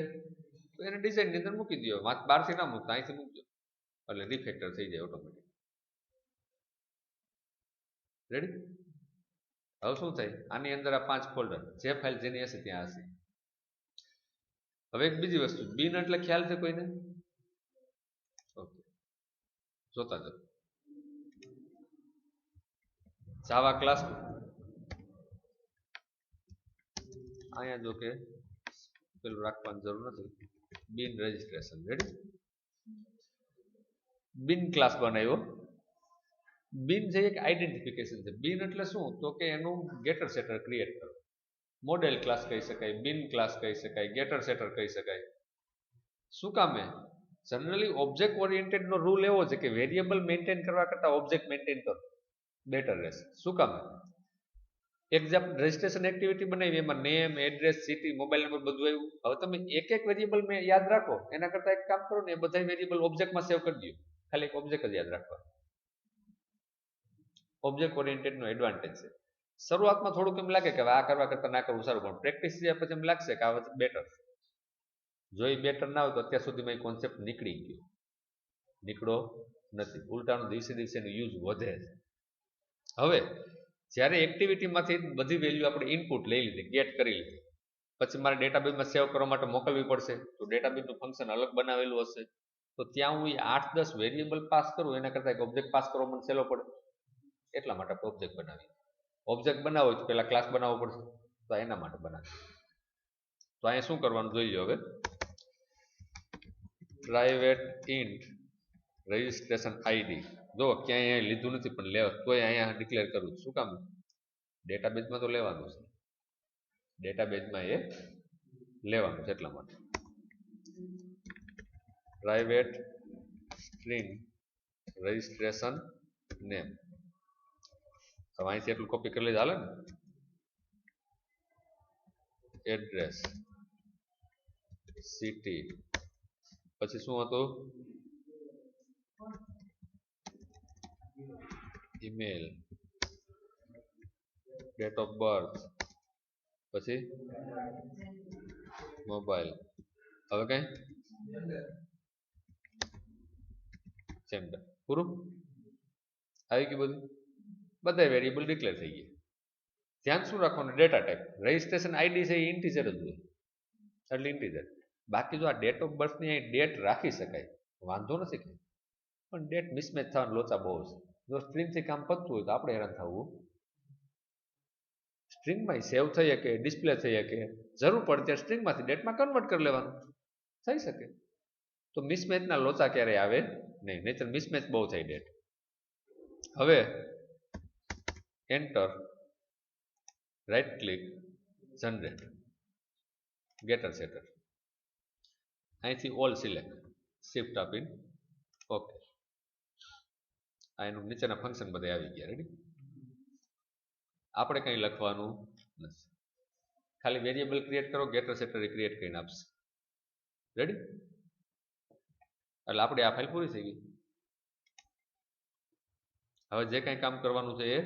તો એને ડિઝાઇનની અંદર મૂકી દો. બહારથી ના મૂકતા અહીંથી મૂકજો એટલે રિફેક્ટર થઈ જાય ઓટોમેટિક. રેડી? હવે શું થાય, આની અંદર આ 5 ફોલ્ડર જે ફાઇલ જેની હશે ત્યાં હશે. હવે એક બીજી વસ્તુ, બિન એટલે ખ્યાલ છે કોઈને? ઓકે, જોતા જાઓ. જાવા ક્લાસ અહીંયા જો કે પેલું રાખવાની જરૂર નથી. બિન રજીસ્ટ્રેશન. રેડી? બિન ક્લાસ બનાવ્યો. બિન છે એક આઈડેન્ટિફિકેશન છે. બિન એટલે શું, તો કે એનું ગેટર સેટર ક્રિએટ કરો. મોડેલ ક્લાસ કહી શકાય, બિન ક્લાસ કહી શકાય, ગેટર સેટર કહી શકાય. શું કામે? જનરલી ઓબ્જેક્ટ ઓરિએન્ટેડ નો રૂલ એવો છે કે વેરિયેબલ મેન્ટેન કરવા કરતા ઓબ્જેક્ટ મેન્ટેન કરો બેટર રહેશે. શું કામે? એક્ઝામ્પલ રજીસ્ટ્રેશન એક્ટિવિટી બનાવી, એમાં name, address, city, mobile number બધું આવ્યું. હવે તમે એક એક વેરિયેબલ યાદ રાખો એના કરતા એક કામ કરો ને, એ બધા વેરિયેબલ ઓબ્જેક્ટમાં સેવ કરી દો. ખાલી એક ઓબ્જેક્ટ જ યાદ રાખવા. ઓબ્જેક્ટ ઓરિએન્ટેડ નો એડવાન્ટેજ છે. શરૂઆતમાં થોડુંક એમ લાગે કે આ કરવા કરતા ના કરવું સારું, પણ પ્રેક્ટિસ થયા પછી એમ લાગશે કે આ બેટર. જો એ બેટર ના હોય તો અત્યાર સુધીમાં એ કોન્સેપ્ટ નીકળી ગયો, નીકળો નથી. ઉલટાનું દિવસે દિવસે એનો યુઝ વધે છે. હવે જ્યારે એક્ટિવિટીમાંથી બધી વેલ્યુ આપણે ઇનપુટ લઈ લીધી, ગેટ કરી લીધી, પછી મારે ડેટાબેઝમાં સેવ કરવા માટે મોકલવી પડશે, તો ડેટાબેઝનું ફંક્શન અલગ બનાવેલું હશે. તો ત્યાં હું 8-10 વેરિયેબલ પાસ કરું એના કરતાં એક ઓબ્જેક્ટ પાસ કરવા મને સહેલો પડે. એટલા માટે આપણે ઓબ્જેક્ટ બનાવી. ઓબ્જેક્ટ બનાવો તો પહેલા ક્લાસ બનાવવો પડશે, તો એના માટે બનાવી. તો અહીંયા શું કરવાનું જોઈ લો. હવે પ્રાઇવેટ ઇન્ટ રજીસ્ટ્રેશન આઈડી, જો ક્યાંય લીધું નથી પણ લેવા તોય અહીંયા ડિક્લેર કરું. શું કામ? ડેટાબેઝમાં તો લેવાનું છે, ડેટાબેઝમાં એ લેવાનું છે એટલા માટે. Private string registration name. હવે અહીંથી એટલું કોપી કરી લીધા હાલે ને. એડ્રેસ, સિટી, પછી શું હતું? ઈમેલ, ડેટ ઓફ બર્થ, પછી મોબાઈલ. હવે કઈ જેન્ડર. પૂરું આવી ગયું બધું. બધા વેરિયેબલ ડિક્લેર થઈ ગયા. ધ્યાન શું રાખવાનું? Data type. રજીસ્ટ્રેશન આઈડી છે એ ઇન્ટીજર જ હોય એટલે ઇન્ટીજર. બાકી જો આ ડેટ ઓફ બર્થ ની ડેટ રાખી શકાય, વાંધો નથી, પણ ડેટ મિસમેચ થવાનો લોચા બહુ છે. જો સ્ટ્રિંગથી કામ પતતું હોય તો આપણે હેરાન થવું. સ્ટ્રિંગમાં સેવ થઈ શકે, ડિસ્પ્લે થઈ શકે, જરૂર પડે ત્યારે સ્ટ્રિંગમાંથી ડેટમાં કન્વર્ટ કરી લેવાનું, થઈ શકે. તો મિસમેચના લોચા ક્યારેય આવે નહીં, નહીતર મિસમેચ બહુ થાય ડેટ. હવે enter, right click, generate, getter setter. અહીંથી ઓલ સિલેક્ટ, શિફ્ટ આપીને ઓકે. આ એનું નીચેના ફંક્શન બધા આવી ગયા. રેડી? આપણે કંઈ લખવાનું નથી, ખાલી વેરિયેબલ ક્રિએટ કરો, ગેટર સેટર ક્રિએટ કરીને આપશે. રેડી? એટલે આપણે આ ફાઇલ પૂરી થઈ ગઈ. હવે જે કંઈ કામ કરવાનું છે એ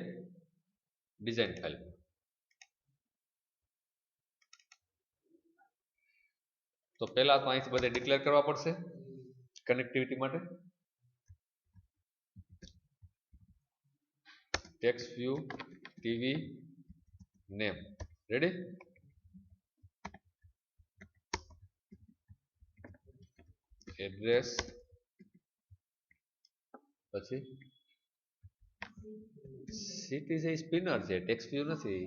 ડિઝાઇન ફાઇલ. તો પહેલા તો અહીંથી બધે ડિક્લેર કરવા પડશે કનેક્ટિવિટી માટે. Text view, TV, name. Ready? Address, પછી સિટી છે સ્પિનર છે, ટેક્સ્ટ વ્યૂ નથી.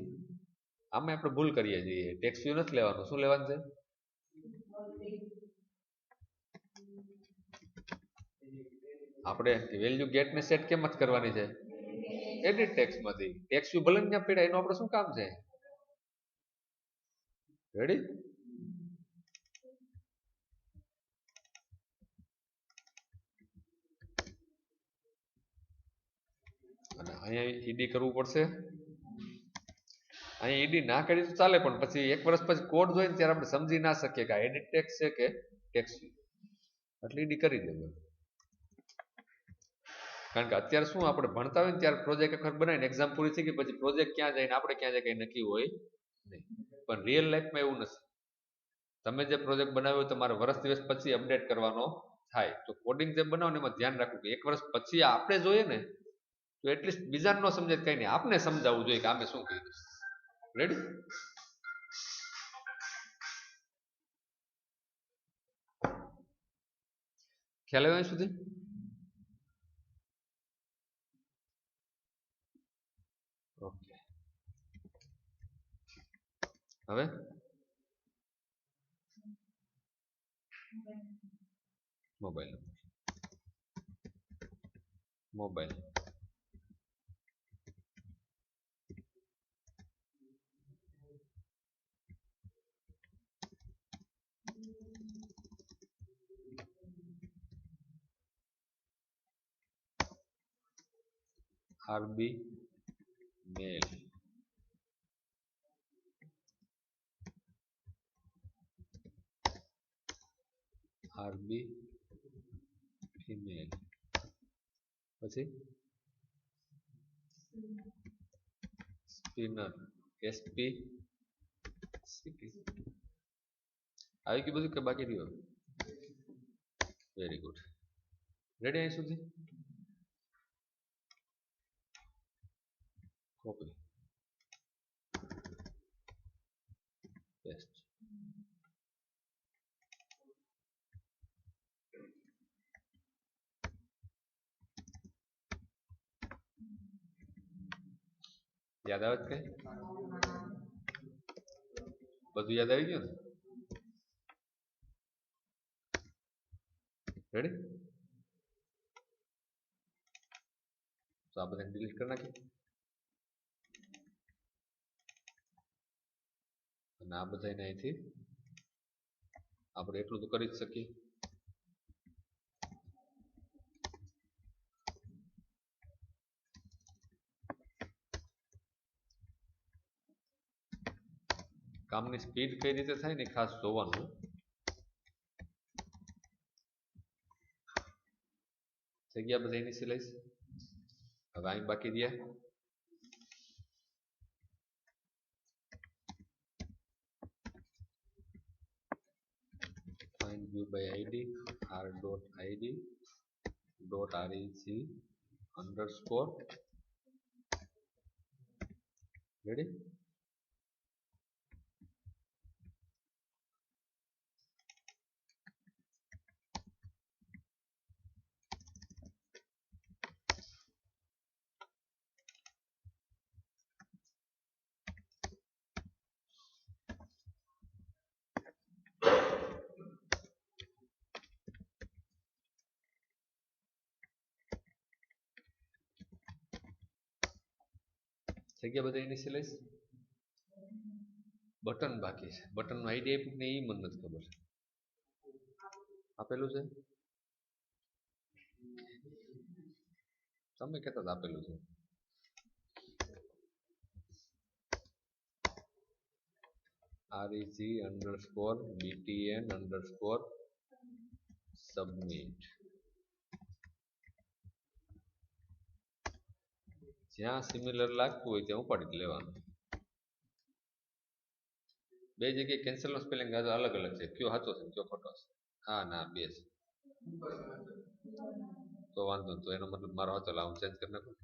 આમાં આપણે ભૂલ કરીએ છીએ, ટેક્સ્ટ વ્યૂ નથી લેવાનું. શું લેવાનું છે? આપણે વેલ્યુ ગેટ ને સેટ કેમ જ કરવાની છે? એડિટ ટેક્સ્ટમાંથી. ટેક્સ્ટ વ્યૂ ભલે ત્યાં પડ્યા, એનું આપણે શું કામ છે? રેડી? અને અહીંયા ઈડી કરવું પડશે. અહીંયા ઈડી ના કરી તો ચાલે, પણ પછી 1 વર્ષ પછી કોડ જોઈએ ને ત્યારે આપણે સમજી ના શકીએ કે આ એડિટ ટેક્સ છે કે ટેક્સ, એટલે ઈડી કરી દેવું. કારણ કે અત્યારે શું આપણે ભણતા હોય ને ત્યારે પ્રોજેક્ટ વખત બનાવીને એક્ઝામ પૂરી થઈ ગઈ પછી પ્રોજેક્ટ ક્યાં જાય ને આપણે ક્યાં જાય કઈ નક્કી હોય નહીં. પણ રિયલ લાઈફમાં એવું નથી. તમે જે પ્રોજેક્ટ બનાવ્યો તમારે વર્ષ દિવસ પછી અપડેટ કરવાનો થાય. તો કોડિંગ જે બનાવો ને એમાં ધ્યાન રાખવું કે 1 વર્ષ પછી આપણે જોઈએ ને તો એટલીસ્ટ બીજાને ન સમજે કઈ નહીં, આપને સમજાવવું જોઈએ કે આમે શું કર્યું. રેડી? ખ્યાલ આવ્યો સુધી? ઓકે, હવે મોબાઈલ આરબી મેલ આરબી ફિમેલ પછી સ્પિનર એસપી સીટી આવી ગયું બધું કે બાકી રહ્યું? Very good. રેડી? અહીં સુધી કોપી પેસ્ટ. યાદ આવે છે કઈ? બધું યાદ આવી ગયું ને? રેડી? તો આ બધાને ડિલીટ કરી નાખીએ અને આ બધાને અહીંથી આપણે એટલું તો કરી જ શકીએ. કામની સ્પીડ કઈ રીતે થાય ને ખાસ જોવાનું. થઈ ગયા બધા ઇનિશિયલાઇઝ? હવે અહીં બાકી રહ્યા find view by id r.id .rec underscore. ready? થઈ ગયા બધા ઇનિશિયલાઇઝ? બટન બાકી છે. બટનનું આઈડી આપ્યું ને એ મને નથી ખબર. આપેલું છે? તમે કહેતા આપેલું છે. rec underscore btn underscore submit. જ્યાં સિમિલર લાગતું હોય ત્યાં ઉપાડી લેવાનું. બે જગ્યાએ કેન્સલ નો સ્પેલિંગ અલગ અલગ છે. કયો સાચો છે કયો ખોટો છે? હા ના બે છે. તો વાંધો તો એનો મતલબ મારો હતો. હું ચેન્જ કરી નાખું.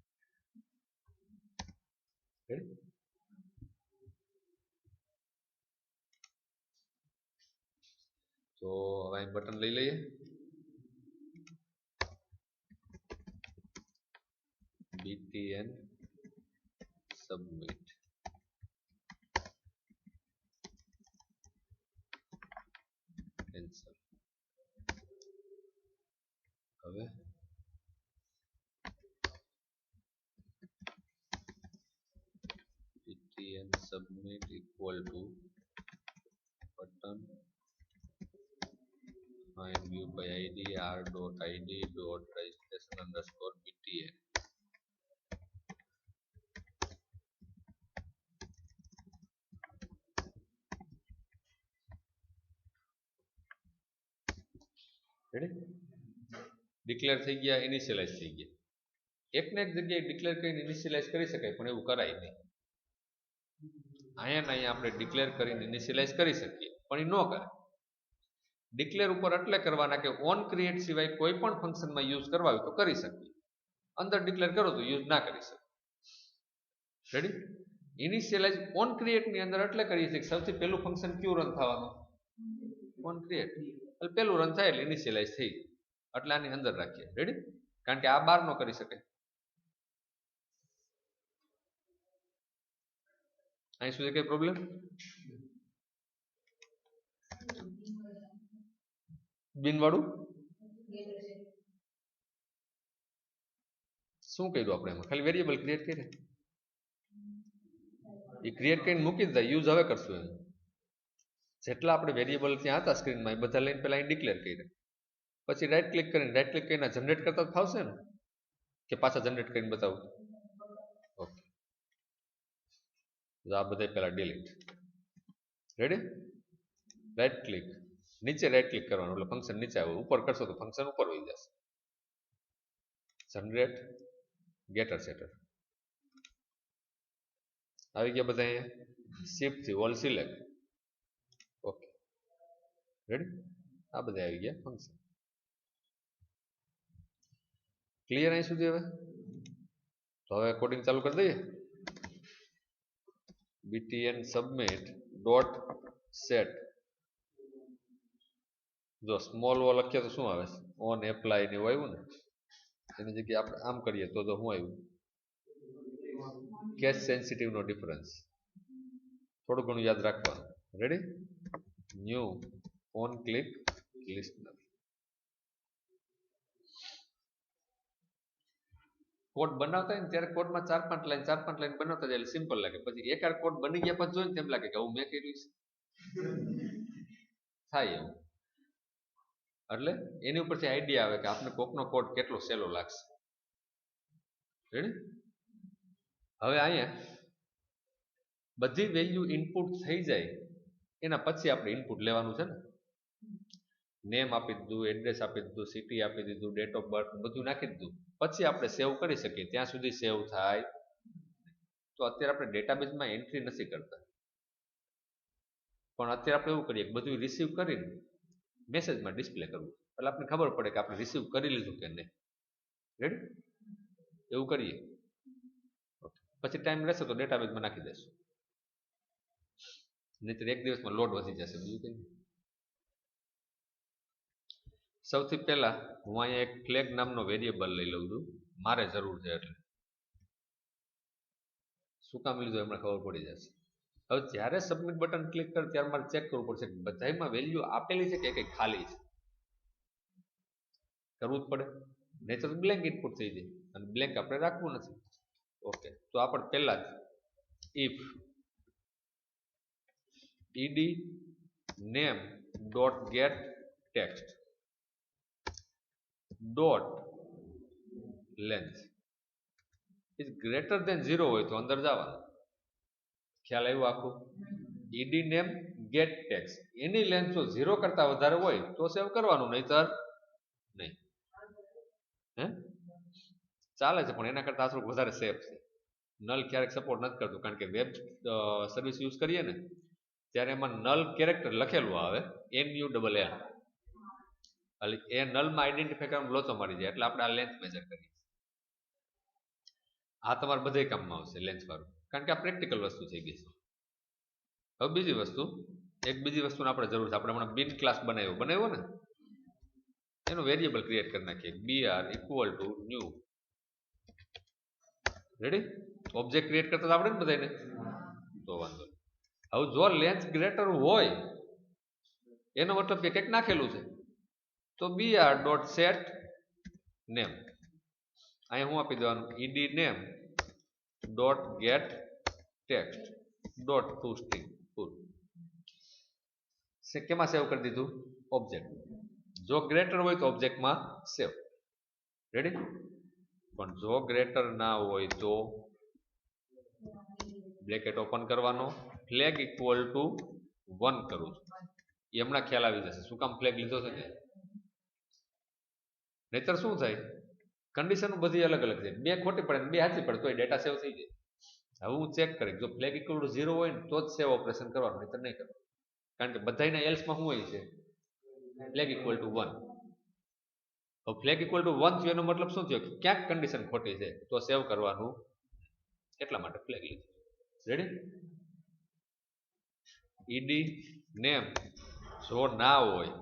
તો હવે અહીં બટન લઈ લઈએ. btn submit. cancel. હવે btn submit equal to button find view by id r.id .registration underscore btn. Declare થઈ ગયા, ઇનિશિયલાઇઝ થઈ ગયા. એકને એક જગ્યાએ ડિક્લેર કરીને ઇનિશિયલાઇઝ કરી શકાય, પણ એવું કરાય નહીં. અહીંયા આપણે ડિક્લેર કરીને ઇનિશિયલાઇઝ કરી શકીએ, પણ એ ન કરે. ડિક્લેર ઉપર એટલે કરવાના કે ઓન ક્રિએટ સિવાય કોઈ પણ ફંક્શનમાં યુઝ કરવા હોય તો કરી શકીએ, અંદર ડિક્લેર કરો તો યુઝ ના કરી શકીએ. રેડી? ઇનિશિયલાઇઝ ઓન ક્રિએટ ની અંદર એટલે કરીએ છીએ કે સૌથી પહેલું ફંક્શન કયું રન થવાનું? On create. એટલે પહેલું રન થાય એટલે ઇનિશિયલાઇઝ થઈ, એટલે આની અંદર રાખીએ. રેડી? કારણ કે આ બહાર ન કરી શકાય. અહીં સુધી કઈ પ્રોબ્લેમ? બિનવાળું શું કર્યું આપણે એમાં? ખાલી વેરિયેબલ ક્રિએટ કરીએ, એ ક્રિએટ કરીને મૂકી દીધા. યુઝ હવે કરશું એમ. જેટલા આપણે વેરિયેબલ ત્યાં હતા સ્ક્રીનમાં એ બધા લઈને પેલા અહીં ડિક્લેર કર્યા, પછી રાઈટ ક્લિક કરીને જનરેટ કરતા ફાવશે ને, કે પાછા જનરેટ કરીને બતાવું? ઓકે, આ બધા પેલા ડિલીટ. રેડી? રાઈટ ક્લિક, નીચે રાઈટ ક્લિક કરવાનું એટલે ફંક્શન નીચે આવે. ઉપર કરશો તો ફંક્શન ઉપર વહી જશે. જનરેટ ગેટર સેટર આવી ગયા બધા. અહીંયા શિફ્ટ થી ઓલ સિલેક્ટ. Okay, ready? આ બધા આવી ગયા ફંક્શન. ક્લિયર અહીં સુધી? હવે તો હવે કોડિંગ ચાલુ કરી દઈએ. btn submit dot set. જો સ્મોલ ઓ લખીએ તો શું આવે? ઓન એપ્લાય ને એવું આવ્યું ને, એની જગ્યાએ આપણે આમ કરીએ તો શું આવ્યું? કેસ સેન્સિટિવ નો ડિફરન્સ. થોડું ઘણું યાદ રાખવાનું. Ready? New on click listener. Code બનાવતા હોય ને ત્યારે કોડમાં 4-5 લાઈન બનાવતા જાય એટલે સિમ્પલ લાગે. પછી એકાદ કોડ બની ગયા પછી જોઈને તેમ લાગે કે હું મેં કર્યું છે થાય એવું. એટલે એની ઉપરથી આઈડિયા આવે કે આપણે કોકનો કોડ કેટલો સહેલો લાગશે. રેડી? હવે અહીંયા બધી વેલ્યુ ઇનપુટ થઈ જાય એના પછી આપણે ઇનપુટ લેવાનું છે ને. નેમ આપી દીધું, એડ્રેસ આપી દીધું, સિટી આપી દીધું, ડેટ ઓફ બર્થ બધું નાખી દીધું. પછી આપણે સેવ કરી શકીએ. ત્યાં સુધી સેવ થાય. તો અત્યારે આપણે ડેટાબેઝમાં એન્ટ્રી નથી કરતા, પણ અત્યારે આપણે એવું કરીએ કે બધું રિસીવ કરીને મેસેજમાં ડિસ્પ્લે કરવું, એટલે આપણને ખબર પડે કે આપણે રિસીવ કરી લીધું કે નહીં. રેડી? એવું કરીએ. પછી ટાઈમ રહેશે તો ડેટાબેઝમાં નાખી દેશું, નહીતર એક દિવસમાં લોડ વધી જશે. બીજું કંઈ. સૌથી પહેલા હું અહીંયા એક ફ્લેગ નામનો વેરિયેબલ લઈ લઉં છું. મારે જરૂર છે એટલે. શું કામ લીધું એમને ખબર પડી જશે. હવે જ્યારે સબમિટ બટન ક્લિક કરે ત્યારે મારે ચેક કરવું પડશે કે બધામાં વેલ્યુ આપેલી છે કે કંઈ ખાલી છે. કરવું જ પડે, નહીં તો બ્લેન્ક ઇનપુટ થઈ જાય, અને બ્લેન્ક આપણે રાખવું નથી. ઓકે, તો આપણે પહેલા જ if ed name dot get text dot length is greater than 0 હોય તો અંદર જવાનું. ખ્યાલ આવ્યો આખું? ed name get text એની લેન્થ જો 0 કરતા વધારે હોય તો સેવ કરવાનું, નહીતર નહીં. હે ચાલે છે, પણ એના કરતા થોડુંક વધારે સેફ છે. નલ ક્યારેક સપોર્ટ નથી કરતું, કારણ કે વેબ સર્વિસ યુઝ કરીએ ને ત્યારે એમાં નલ કેરેક્ટર લખેલું આવે, NULL, એટલે એ નલમાં આઈડેન્ટિફાઈ કરવામાં લોચો મારી જાય. એટલે આપણે આ લેન્થ મેજર કરીએ. આ તમારે બધે કામમાં આવશે લેન્થ વાળું, કારણ કે આ પ્રેક્ટિકલ વસ્તુ થઈ ગઈ છે. હવે બીજી વસ્તુ આપણે જરૂર છે. આપણે હમણાં બિન ક્લાસ બનાવ્યો ને, એનું વેરિયેબલ ક્રિએટ કરી નાખીએ. br equal to new. Ready? Object create કરતા આવડે ને બધાને? તો વાંધો નહીં. હવે જો લેન્થ ગ્રેટર હોય એનો મતલબ કે કંઈક નાખેલું છે, તો br ડોટ સેટ નેમ. અહીંયા હું આપી દેવાનું ed name dot get text dot to string full. કેમાં સેવ કરી દીધું? ઓબ્જેક્ટ. જો ગ્રેટર હોય તો ઓબ્જેક્ટમાં સેવ. રેડી? પણ જો ગ્રેટર ના હોય તો બ્રેકેટ ઓપન કરવાનો, ફ્લેગ ઇક્વલ ટુ 1 કરું છું. એ હમણાં ખ્યાલ આવી જશે શું કામ ફ્લેગ લીધો છે ને. નહીતર શું થાય, કન્ડિશન બધી અલગ અલગ છે, બે ખોટી પડે બે સાચી પડે તો ડેટા સેવ થઈ જાય. હવે હું ચેક કરી, જો ફ્લેગ ઇક્વલ ટુ 0 હોય ને તો જ સેવ ઓપરેશન કરવાનું, નહીતર નહીં કરવાનું. કારણ કે બધાના એલ્સમાં શું હોય છે, ફ્લેગ ઇક્વલ ટુ 1. હવે ફ્લેગ ઇક્વલ ટુ 1 થયો એનો મતલબ શું થયો, ક્યાંક કન્ડિશન ખોટી છે તો સેવ કરવાનું, એટલા માટે ફ્લેગ લીધું. રેડી? ઈડી નેમ જો ના હોય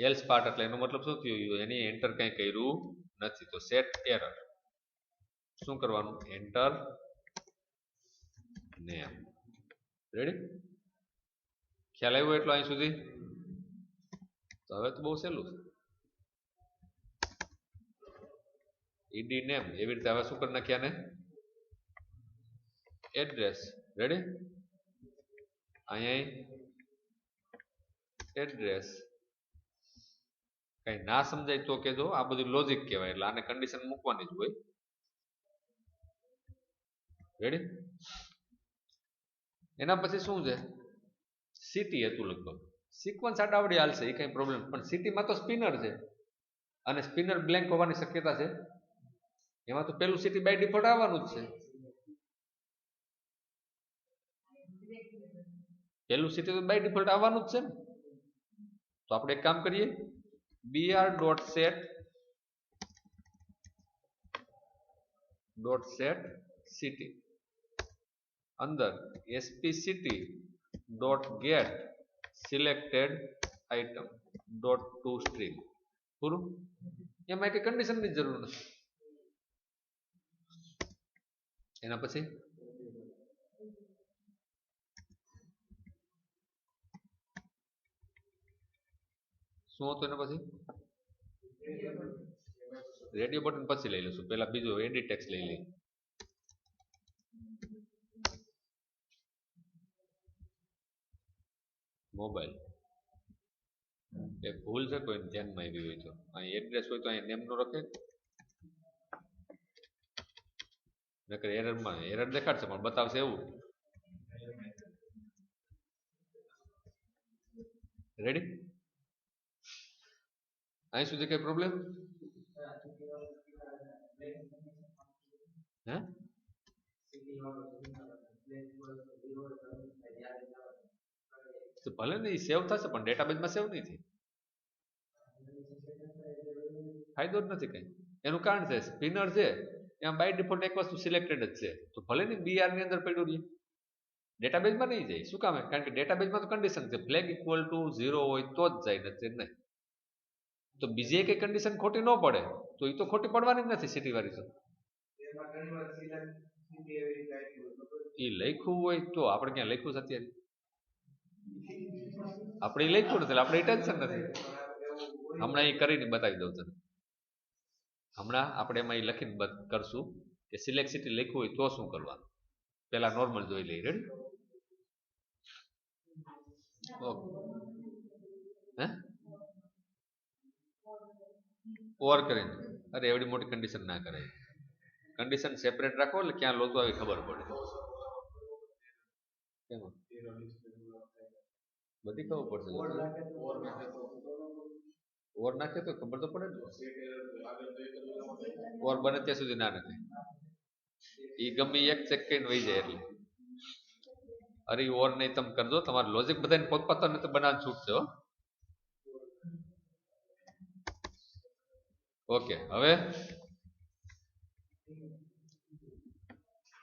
એલ્સ પાર્ટ, એટલે એનો મતલબ શું થયું, એની એન્ટર કંઈ કર્યું નથી, તો સેટ એરર. શું કરવાનું, એન્ટર નેમ. રેડી? ખ્યાલ આવ્યો એટલો અહીં સુધી? તો હવે તો બહુ સહેલું છે. ઈડી નેમ એવી રીતે હવે શું કરી નાખ્યા ને, એડ્રેસ. રેડી? અહીંયા એડ્રેસ. કઈ ના સમજાય તો કહેજો, આ બધું લોજિક કહેવાય, એટલે આને કન્ડિશન મૂકવાની જ હોય. રેડી? એના પછી શું છે, સિટી હતું લગભગ, સિક્વન્સ આડાવડી હાલશે એ કઈ પ્રોબ્લેમ, પણ સિટીમાં તો સ્પિનર છે અને સ્પિનર બ્લેન્ક હોવાની શક્યતા છે, એમાં તો પેલું સિટી બાય ડિફોલ્ટ આવવાનું જ છે. પેલું સિટી તો બાય ડિફોલ્ટ આવવાનું જ છે ને. તો આપણે એક કામ કરીએ, br.set city અંદર spcity .get selected item .toString. પૂરું? એમાં કઈ કન્ડિશન ની જરૂર નથી. એના પછી શું હતું, એના પછી રેડિયો બટન પછી લઈ લઈશું, પેલા બીજું એડિટ ટેક્સ્ટ લઈ લઈએ. મોબાઈલ એક ભૂલ છે કોઈ ધ્યાનમાં આવી હોય તો, અહીં એડ્રેસ હોય તો અહીં નેમ નો રખે, નકર એરરમાં એરર દેખાડશે પણ બતાવશે એવું. રેડી? અહીં સુધી કઈ પ્રોબ્લેમ? હે? ભલે ને સેવ થશે પણ ડેટાબેઝમાં સેવ નહીં થાય, ફાયદો જ નથી કઈ. એનું કારણ છે સ્પિનર છે એમાં બાય ડિફોલ્ટ એક વસ્તુ સિલેક્ટેડ જ છે, તો ભલે ને બીઆર ની અંદર પડ્યું રહે, ડેટાબેઝમાં નહીં જાય. શું કામ? કારણ કે ડેટાબેઝમાં તો કન્ડિશન છે ફ્લેગ ઇક્વલ ટુ 0 હોય તો જ જાય, નથી નહીં. તો બીજી કઈ કન્ડિશન ખોટી ન પડે તો એ તો ખોટી પડવાની જ નથી સિટી વાળી. તો એ લખ્યું હોય તો, આપણે ક્યાં લખ્યું છે અત્યારે? આપણે લખ્યું નથી, આપણે ટેન્શન નથી. હમણાં એ કરીને બતાવી દઉં તને. હમણાં આપણે એમાં એ લખીને કરશું કે સિલેક્ટ સિટી લખ્યું હોય તો શું કરવાનું. પેલા નોર્મલ જોઈ લઈએ. રેડી? ઓકે. હે? ઓવર કરીને? અરે એવડી મોટી કન્ડિશન ના કરાય. કન્ડિશન સેપરેટ રાખો એટલે ક્યાં લોચો આવી ખબર પડે. કેમ? બધી ખબર પડશે. ઓવર નાખે તો ખબર તો પડે ને. ઓવર બને ત્યાં સુધી ના નાખે, એ ગમે એક સેકન્ડ વહી જાય એટલે. અરે ઓવર નહીં તમે કરજો, તમારું લોજિક બધાને પોતપોતાને તો બનાવવાનું છૂટશે. ઓકે. હવે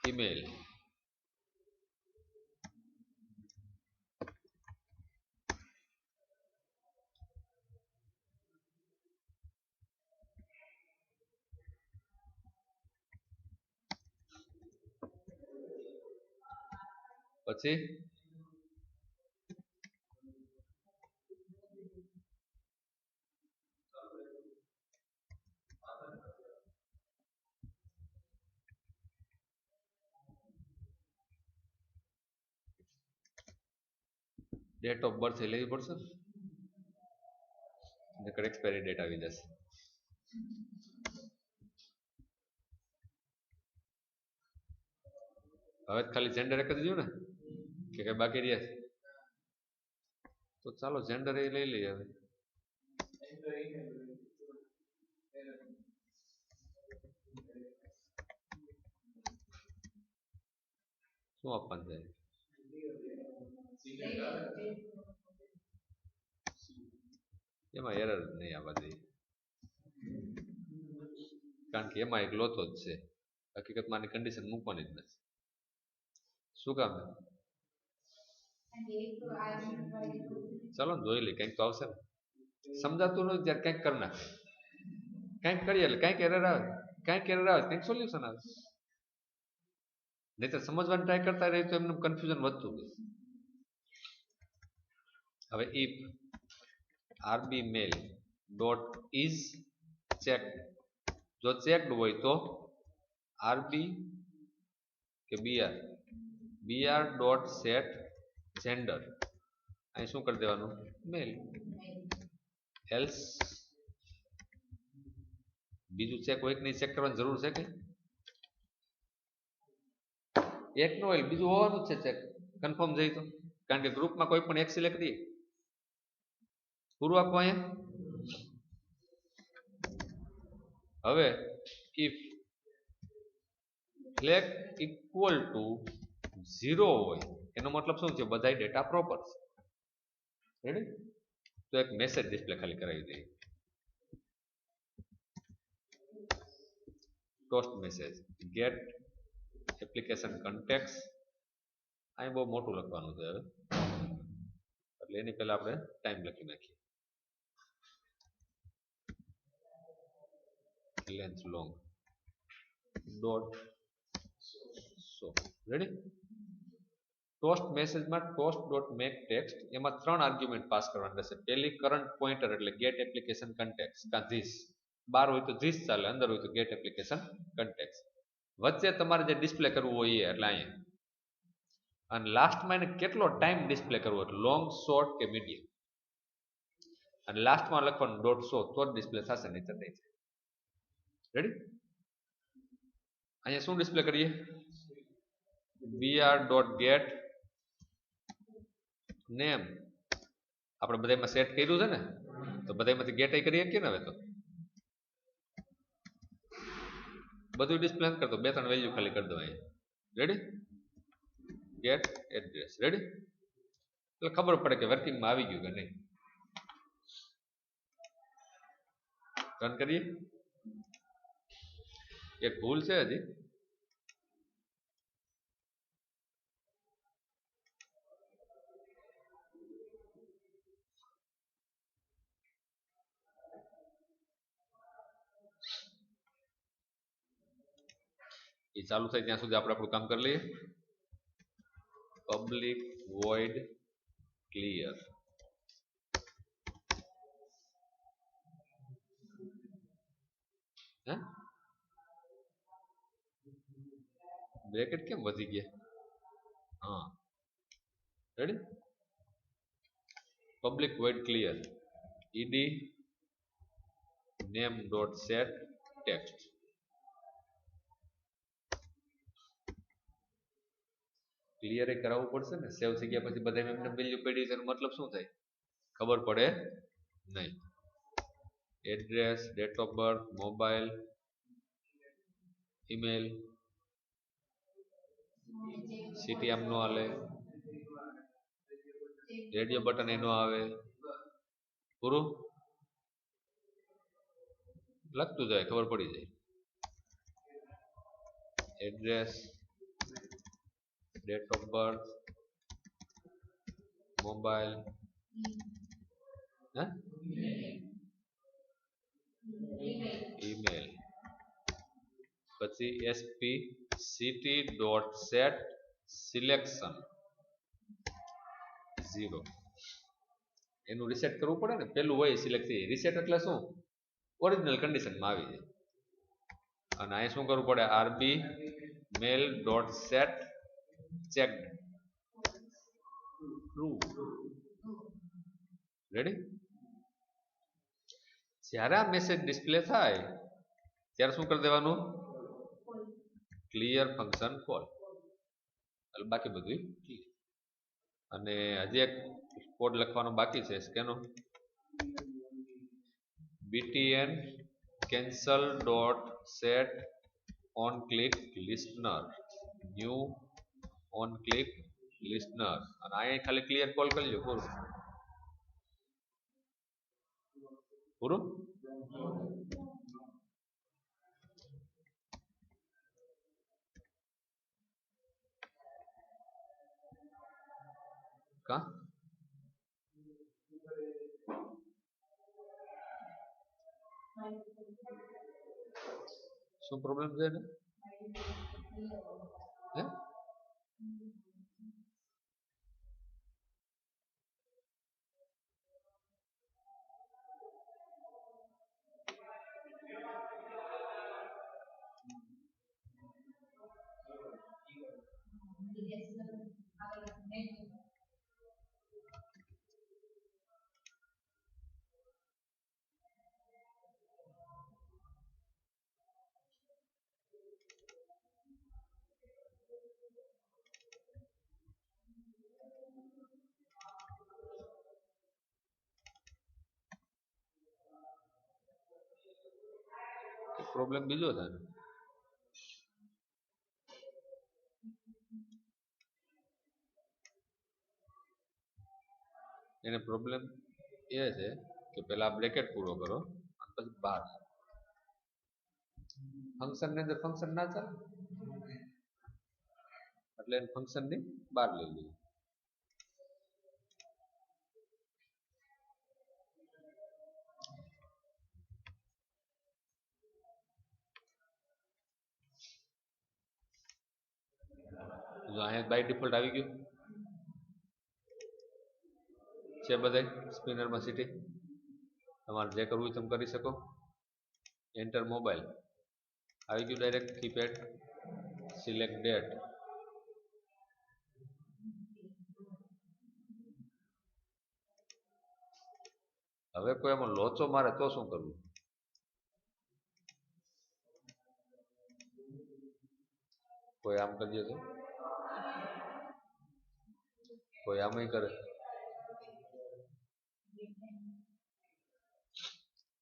ઈમેલ. પછી ડેટ ઓફ બર્થ લેવી પડશે, નકર એક્સપાયરી ડેટ આવી જશે. હવે ખાલી જેન્ડર એક જ રહ્યું ને કે કઈ બાકી રહ્યા? તો ચાલો જેન્ડર એ લઈ લઈએ. હવે શું આપવાનું છે એમાં એરર નહીં આવવા દઈએ કારણ કે એમાં એક લોચો જ છે હકીકતમાં આની કન્ડિશન મૂકવાની જ નથી શું કામ ચાલો ને જોઈ લઈએ કંઈક તો આવશે ને સમજાતું નથી ત્યારે કંઈક કરી નાખે કંઈક કરીએ એટલે કંઈક એરર આવે કંઈક સોલ્યુશન આવે નહીં તો સમજવાની ટ્રાય કરતા રહી તો એમનું કન્ફ્યુઝન વધતું ગયું હવે if RB mail dot is check જો ચેકડ હોય તો આરબી કે બીઆર ડોટ સેટ જેન્ડર અહીં શું કરી દેવાનું મેલ એલ્સ બીજું ચેક હોય કે નહીં ચેક કરવાની જરૂર છે કે એક નો હોય બીજું હોવાનું જ છે ચેક કન્ફર્મ જઈ તો કારણ કે ગ્રુપમાં કોઈ પણ એક સિલેક્ટ કરીએ પૂરું આપવું અહીંયા હવે ઇફ ફ્લેગ ઇક્વલ ટુ 0 હોય એનો મતલબ શું છે બધા ડેટા પ્રોપર છે રેડી તો એક મેસેજ ડિસ્પ્લે ખાલી કરાવી દઈએ toast message get application context અહીં બહુ મોટું લખવાનું છે હવે એટલે એની પહેલા આપણે ટાઈમ લખી નાખીએ length long dot so ready toast મેસેજમાં ટોસ્ટ ડોટ મેક ટેક્સ્ટ એમાં 3 આર્ગ્યુમેન્ટ પાસ કરવાના રહેશે પહેલી કરંટ પોઇન્ટર એટલે ગેટ એપ્લિકેશન કન્ટેક્સ કા ધીસ બહાર હોય તો ધીસ ચાલે અંદર હોય તો ગેટ એપ્લિકેશન કન્ટેક્સ વચ્ચે તમારે જે ડિસ્પ્લે કરવું હોય એ એટલે અહીંયા અને લાસ્ટમાં એને કેટલો ટાઈમ ડિસ્પ્લે કરવો એટલે લોંગ શોર્ટ કે મીડિયમ અને લાસ્ટમાં લખવાનું ડોટ સો તો જ ડિસ્પ્લે થશે નહીં તો નહીં રેડી અહીંયા શું ડિસ્પ્લે કરીએ br.get નેમ આપણે બધામાં સેટ કર્યું છે ને તો બધામાંથી ગેટ કરી શકીએ ને હવે તો બધું ડિસ્પ્લે કરતો 2-3 વેલ્યુ ખાલી કરી દો અહીંયા રેડી ગેટ એડ્રેસ રેડી એટલે ખબર પડે કે વર્કિંગમાં આવી ગયું કે નહીં રન કરીએ એક ભૂલ છે હજી એ ચાલુ થાય ત્યાં સુધી આપણે આપણું કામ કરી લઈએ પબ્લિક વોઇડ ક્લિયર હે બ્રેકેટ કેમ વધી ગયા હા ready public void clear ed name dot set text clear એ કરાવવું પડશે ને સેવ થઈ ગયા પછી બધા એમને વેલ્યુ પડી છે એનો મતલબ શું થાય ખબર પડે નહીં address date of birth mobile email city આમ નો હાલે રેડિયો બટન એનો આવે પૂરું લખતું જાય ખબર પડી જાય address date of birth mobile email પછી SP city dot set selection 0 એનું રીસેટ કરવું પડે ને પેલું હોય સિલેક્ટ થઈ રીસેટ એટલે શું ઓરિજિનલ કન્ડિશનમાં આવી જાય અને અહીં શું કરવું પડે RB mail dot set check true ready જ્યારે આ મેસેજ ડિસ્પ્લે થાય ત્યારે શું કરી દેવાનું ક્લિયર ફંક્શન કોલ એટલે બાકી બધું ક્લિયર અને હજી એક કોડ લખવાનો બાકી છે કેનો btn cancel dot set on click listener new on click listener અને અહીંયા ખાલી ક્લિયર કોલ કરી લો પૂરું પૂરું કા શું પ્રોબ્લેમ છે ને હે પ્રોબ્લેમ બીજો થાય એને પ્રોબ્લેમ એ છે કે પેલા બ્રેકેટ પૂરો કરો પછી બહાર ફંક્શન ની અંદર ફંક્શન ના ચાલે એટલે એને ફંક્શન ની બહાર લઈ લઈએ જો અહીંયા બાય ડિફોલ્ટ આવી ગયું છે બધાય સ્પિનરમાં સિટી તમારે જે કરવું હોય તમે કરી શકો એન્ટર મોબાઈલ આવી ગયું ડાયરેક્ટ કીપેડ સિલેક્ટ ડેટ હવે કોઈ એમાં લોચો મારે તો શું કરવું કોઈ આમ કરી દે તો કોઈ આમ કરે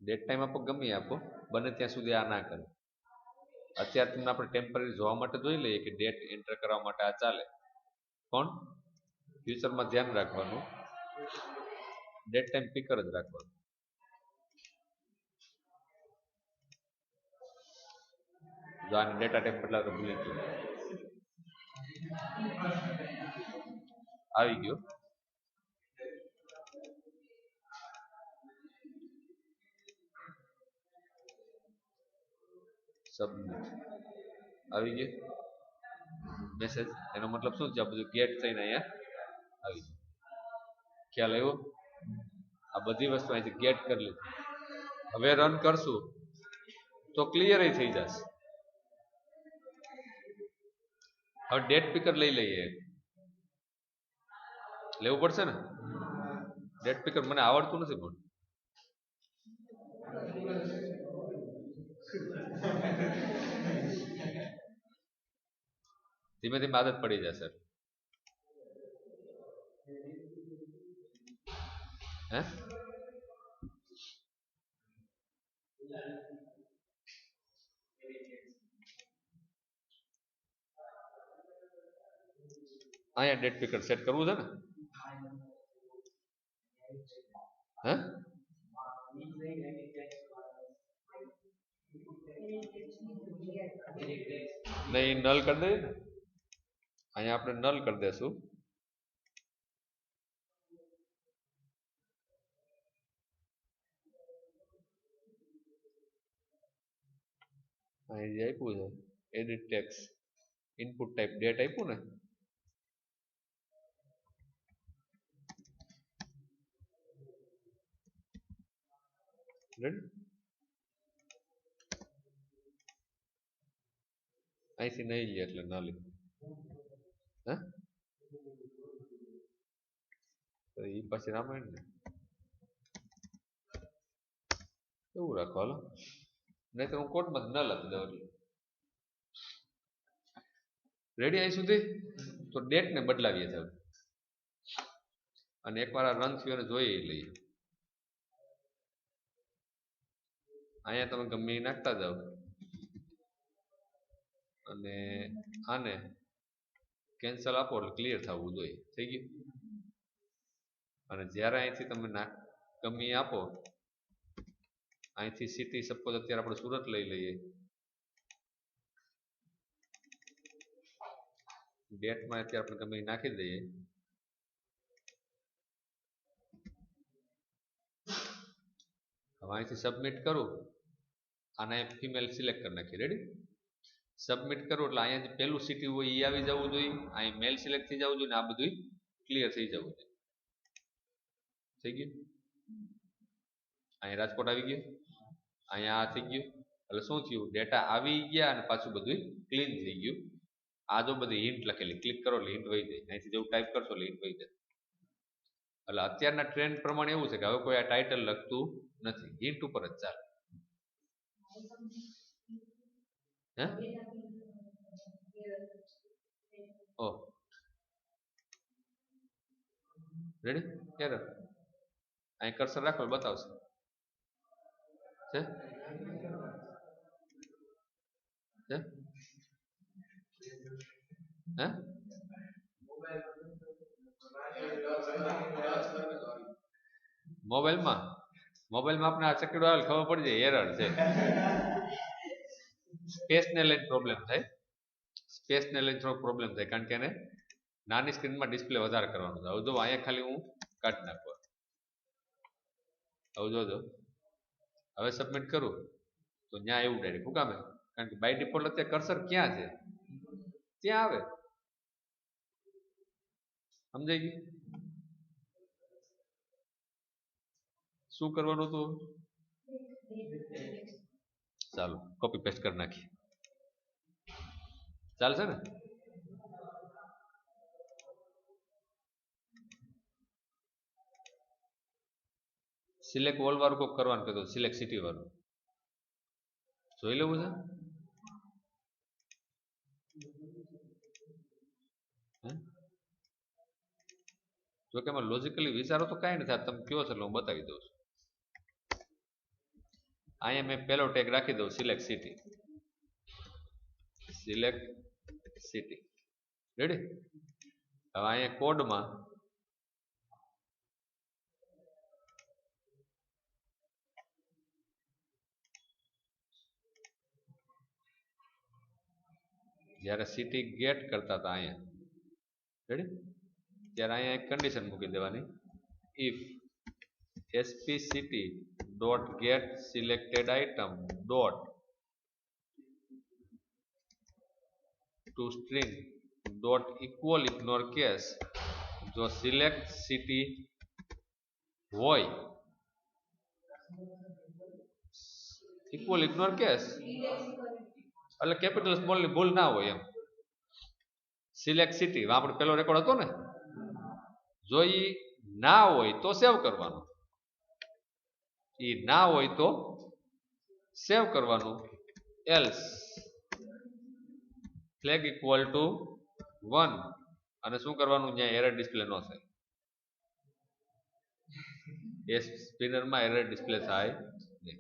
ડેટ ટાઈમ આપો ગમે આપો બને ત્યાં સુધી આ ના કરે અત્યારે તમને આપણે ટેમ્પરરી જોવા માટે જોઈ લઈએ કે ડેટ એન્ટર કરવા માટે આ ચાલે પણ ફ્યુચરમાં ધ્યાન રાખવાનું ડેટ ટાઈમ પિકર જ રાખવાનું જો આને ડેટા ટાઈપ બદલાવ તો ભૂલી ગયો આવી ગયો સબમિટ આવી ગયો મેસેજ એનો મતલબ શું છે આ બધું ગેટ થઈને અહીંયા આવી ગયું ખ્યાલ આવ્યો આ બધી વસ્તુ અહીંથી ગેટ કરી લીધી હવે રન કરશું તો ક્લિયર થઈ જશે હવે ડેટ પિકર લઈ લઈએ લેવું પડશે ને ડેટ પિકર મને આવડતું નથી પણ ધીમે ધીમે આદત પડી જશે હે અહીંયા ડેટ પિકર સેટ કરવું છે ને હે નહીં નલ કરી દઈએ ને અહીંયા આપણે નલ કરી દેશું અહીં જે આપ્યું છે edit tax input type date આપ્યું ને રેડી અહીંથી નહીં લે એટલે ના લે હે તો એ પછી રામાયણ ને એવું રાખો હાલો નહીં તો હું કોડમાં ન લખી દઉં એટલે રેડી અહીં સુધી તો ડેટ ને બદલાવીએ છે અને એકવાર આ રન થયું અને જોઈએ લઈએ અહીંયા તમે ગમે એ નાખતા જાઓ અને આને કેન્સલ આપો એટલે ક્લિયર થવું જોઈએ. થઈ ગયું. અને જ્યારે અહીંથી તમે ગમે એ આપો, અહીંથી સિટી સપોઝ અત્યારે આપણે સુરત લઈ લઈએ, ડેટમાં અત્યારે આપણે ગમે એ નાખી દઈએ. હવે અહીંથી સબમિટ કરું, આને ફિમેલ સિલેક્ટ કરી નાખીએ. રેડી. સબમિટ કરું એટલે અહીંયા જે પહેલું સિટી હોય એ આવી જવું જોઈએ, અહીં મેલ સિલેક્ટ થઈ જવું જોઈએ, આ બધું ક્લિયર થઈ જવું જોઈએ. થઈ ગયું. અહીં રાજકોટ આવી ગયું, અહીંયા આ થઈ ગયું. એટલે શું થયું, ડેટા આવી ગયા અને પાછું બધું ક્લીન થઈ ગયું. આ જો બધી હિન્ટ લખેલી, ક્લિક કરો એટલે હિન્ટ વહી જાય. અહીંથી જેવું ટાઈપ કરશો એટલે હિન્ટ વહી જાય. એટલે અત્યારના ટ્રેન્ડ પ્રમાણે એવું છે કે હવે કોઈ આ ટાઇટલ લખતું નથી, હિન્ટ ઉપર જ ચાલે. હે ઓ રેડી. ક્યારે અહીં કર્સર રાખો બતાવશે. છે હે મોબાઈલમાં આપણે આ ચકડો આવે ખબર પડી જાય એરર છે. સ્પેસને લઈને પ્રોબ્લેમ થાય, સ્પેસને લઈને થોડો પ્રોબ્લેમ થાય, કારણ કે એને નાની સ્ક્રીનમાં ડિસ્પ્લે વધારે કરવાનું છે. હવે જો અહીંયા ખાલી હું કાઢી નાખવા. હવે જોજો, હવે સબમિટ કરું તો ત્યાં એવું ડાયરેક્ટ શું કામે, કારણ કે બાય ડિફોલ્ટ અત્યારે કર્સર ક્યાં છે ત્યાં આવે. સમજાઈ ગયું. શું કરવાનું હતું, ચાલો કોપી પેસ્ટ કરી નાખીએ. ચાલશે ને. સિલેક્ટ ઓલ વાળું કોક કરવાનું કીધું, સિલેક્ટ સિટી વાળું જોઈ લેવું છે. જો કે એમાં લોજિકલી વિચારો તો કાંઈ નથી, તમે કયો છો એટલે હું બતાવી દઉં છું. અહીંયા મેં પહેલો ટેગ રાખી દઉં select city. Select city ready. હવે અહીંયા કોડમાં જ્યારે સિટી ગેટ કરતા હતા અહીંયા રેડી, ત્યારે અહીંયા એક કન્ડિશન મૂકી દેવાની, if sp city dot get selected item dot to string dot equal ignore case. જો સિલેક્ટ સિટી હોય ઇક્વલ ઇગ્નોર કેસ એટલે કેપિટલ સ્મોલ ની ભૂલ ના હોય એમ. સિલેક્ટ સિટી આપણે પેલો રેકોર્ડ હતો ને, જો ઈ ના હોય તો સેવ કરવાનું, ઈ ના હોય તો સેવ કરવાનું, એલ્સ ફ્લેગ ઇક્વલ ટુ 1 અને શું કરવાનું, ત્યાં એરર ડિસ્પ્લે ન થાય. એ સ્પિનરમાં એરર ડિસ્પ્લે થાય નહીં.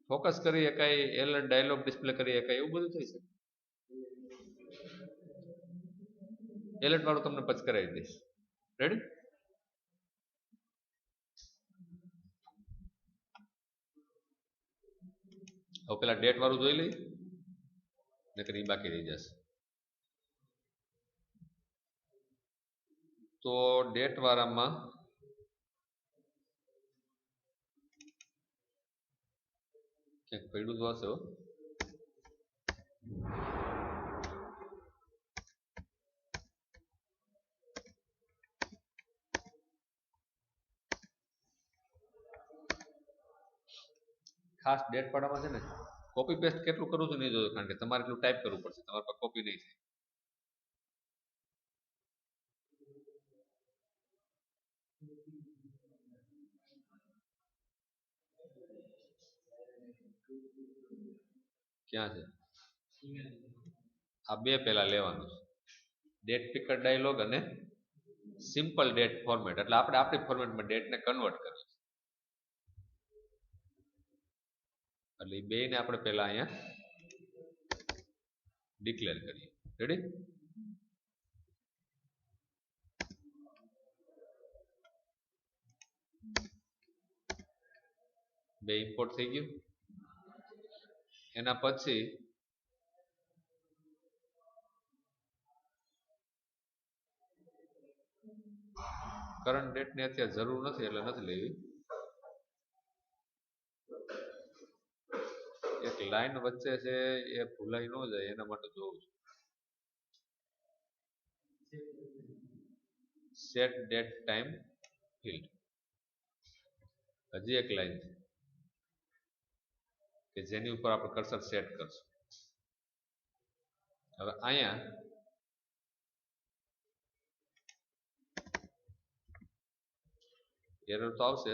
ફોકસ કરી એકાઈ એલર્ટ ડાયલોગ ડિસ્પ્લે કરી એકાઈ એવું બધું થઈ શકે. એલર્ટ વાળું તમને પછી કરાવી દઈશ. રેડી. હવે પેલા ડેટ વાળું જોઈ લઈ, નકર ઈ બાકી રહી જશે. તો ડેટ વાળામાં ક્યાંક પડ્યું તો હશે. ખાસ ડેટ પાડામાં છે ને કોપી પેસ્ટ કેટલું કરું છું નહીં જોજો, કારણ કે તમારે એટલું ટાઈપ કરવું પડશે, તમારે પાસે કોપી નહીં થાય. ક્યાં છે આ બે પેલા લેવાનું છે, ડેટ પિકર ડાયલોગ અને સિમ્પલ ડેટ ફોર્મેટ. એટલે આપણે આપણી ફોર્મેટમાં ડેટને કન્વર્ટ કરવી. એટલે એ બેને આપણે પહેલા અહીંયા ડિક્લેર કરીએ. રેડી? બે ઇમ્પોર્ટ થઈ ગયું. એના પછી કરંટ ડેટ ની અત્યારે જરૂર નથી એટલે નથી લેવી. એક લાઈન વચ્ચે છે એ ભૂલાઈ ન જાય એના માટે જોઉં છું. સેટ ડેટ ટાઈમ ફિલ્ડ હજી એક લાઈન છે કે જેની ઉપર આપણે કર્સર સેટ કરશું. હવે અહીંયા એરર તો આવશે,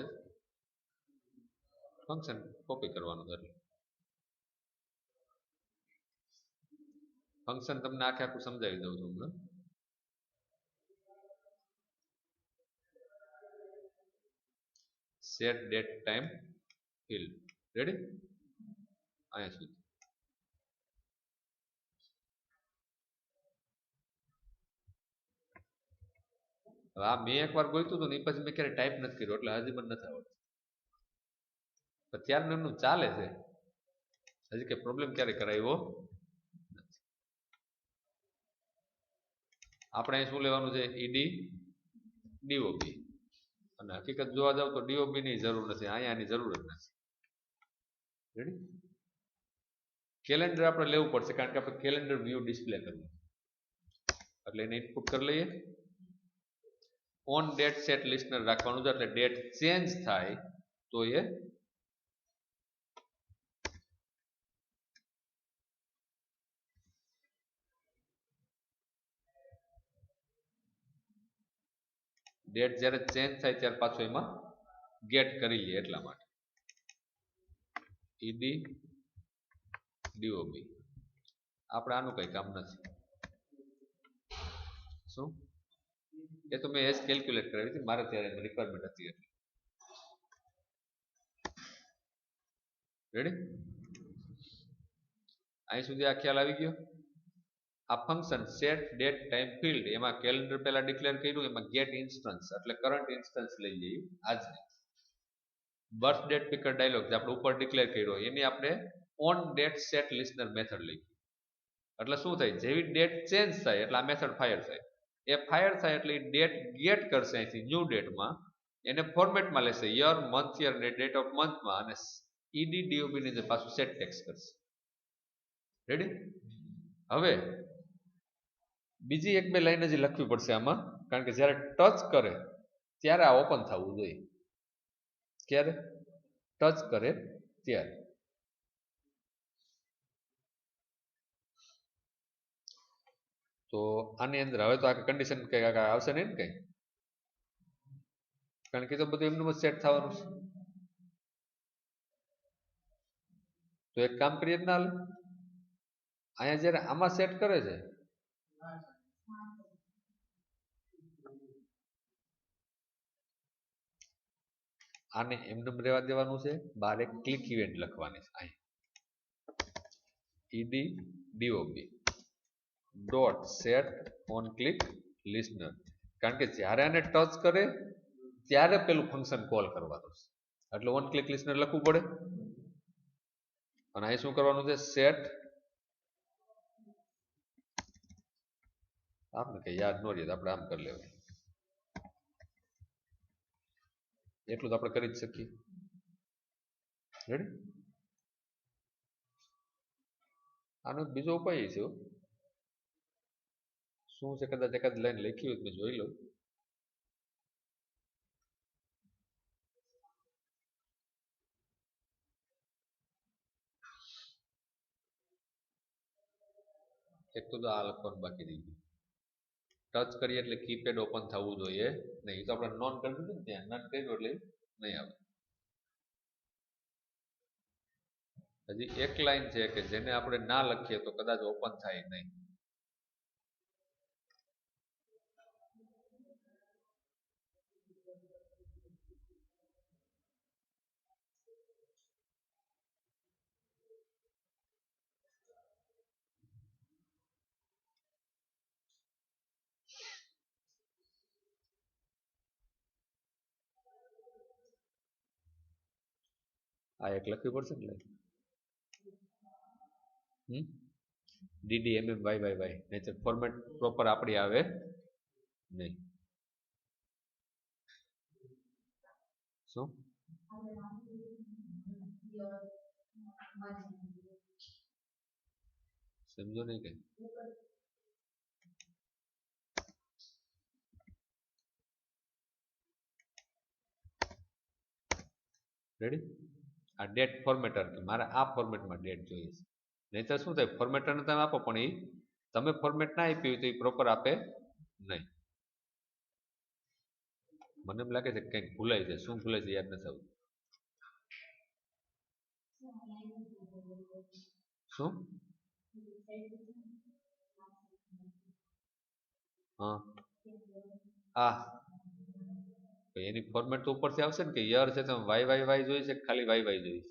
ફંક્શન કોપી કરવાનું એટલે ફંક્શન તમને આખે આખું સમજાવી દઉં છું હમણાં. Set date time field ready અહીંયા સુધી. હવે આ મેં એકવાર ગોઈતું હતું ને એ પછી મેં ક્યારે ટાઈપ નથી કર્યું એટલે હજી મને નથી આવડતું. ત્યારનું એમનું ચાલે છે, હજી કઈ પ્રોબ્લેમ ક્યારે કરાવ્યો નથી. આપણે અહીં શું લેવાનું છે? ED DOB. અને હકીકત જોવા જાવ તો ડીઓબી ની જરૂર નથી, અહીંયા આની જરૂર જ નથી. રેડી? કેલેન્ડર આપણે લેવું પડશે કારણ કે આપણે કેલેન્ડર વ્યૂ ડિસ્પ્લે કરવું એટલે એને ઇનપુટ કરી લઈએ. ઓન ડેટ સેટ લિસ્ટનર રાખવાનું છે એટલે ડેટ ચેન્જ થાય તો એ ડેટ જ્યારે ચેન્જ થાય ત્યારે પાછું એમાં ગેટ કરી લઈએ એટલા માટે. ઈડી ડીઓબી આપણે આનું કઈ કામ નથી. શું એ તો મેં એજ કેલ્ક્યુલેટ કરાવી હતી મારે ત્યારે રિક્વાયરમેન્ટ હતી એટલે. રેડી? અહીં સુધી આ ખ્યાલ આવી ગયો. આ function set date time field એમાં કેલેન્ડર પહેલા ડિક્લેર કર્યું, એમાં ગેટ ઇન્સ્ટન્સ એટલે કરંટ ઇન્સ્ટન્સ લઈ લઈએ આજની. બર્થ ડેટ પિકર ડાયલોગ જે આપણે ઉપર ડિક્લેર કર્યો એની આપણે on date set listener method લઈ. એટલે શું થાય? જેવી ડેટ ચેન્જ થાય એટલે આ મેથડ ફાયર થાય. એ ફાયર થાય એટલે ડેટ ગેટ કરશે અહીંથી ન્યૂ ડેટમાં, એને ફોર્મેટમાં લેશે યર મંથ યર ને ડેટ ઓફ મંથમાં, અને ઈડી ડીઓબી ની પાછું સેટ ટેક્સ કરશે. રેડી? હવે બીજી એક બે લાઈન હજી લખવી પડશે આમાં કારણ કે જ્યારે ટચ કરે ત્યારે આ ઓપન થવું જોઈએ. ક્યારે ટચ કરે ત્યારે. તો આની અંદર હવે તો આ કન્ડિશન કઈ આવશે નહીં ને કઈ, કારણ કે તો બધું એમનું સેટ થવાનું છે. તો એક કામ કરીએ ના હાલે, અહીંયા જયારે આમાં સેટ કરે છે આને એમને રહેવા દેવાનું છે, બહાર એક ક્લિક ઇવેન્ટ લખવાની છે. અહીં ED DOB dot set on click listener, કારણ કે જ્યારે આને ટચ કરે ત્યારે પેલું ફંક્શન કોલ કરવાનું છે એટલે ઓન ક્લિક લિસ્ટનર લખવું પડે. અને અહીં શું કરવાનું છે? સેટ, આપણે કઈ યાદ ન રહીએ આપણે આમ કરી લેવાય, એટલું તો આપણે કરી જ શકીએ. રેડી? આનો બીજો ઉપાય છે, શું છે કદાચ એકાદ લાઈન લખી હોય મેં જોઈ લઉં. એક તો આ લખવાનું બાકી રહી ગયું. ટચ કરીએ એટલે કીપેડ ઓપન થવું જોઈએ નહીં, તો આપણે નોન કરી દીધું ને ત્યાં નોન કર્યું એટલે નહીં આવે. હજી એક લાઈન છે કે જેને આપણે ના લખીએ તો કદાચ ઓપન થાય નહીં. આ એક લખવી પડશે ને ડીડી MM YYY નહીતર ફોર્મેટ પ્રોપર આપણી આવે નહીં. શું સમજો નહીં કે રેડી. આ ડેટ ફોર્મેટર કે મારે આ ફોર્મેટમાં ડેટ જોઈએ છે. નહીતર શું થાય ફોર્મેટરને તમે આપો પણ એ તમે ફોર્મેટ ના આપી હોય તો એ પ્રોપર આપે નહીં. મને એમ લાગે છે કે કંઈક ભૂલાય છે. શું ભૂલાય છે યાદ નથી આવતું. શું હા આ એની ફોર્મેટ તો ઉપરથી આવશે ને કે યર છે તમે YYY જોઈએ છે ખાલી YY જોઈએ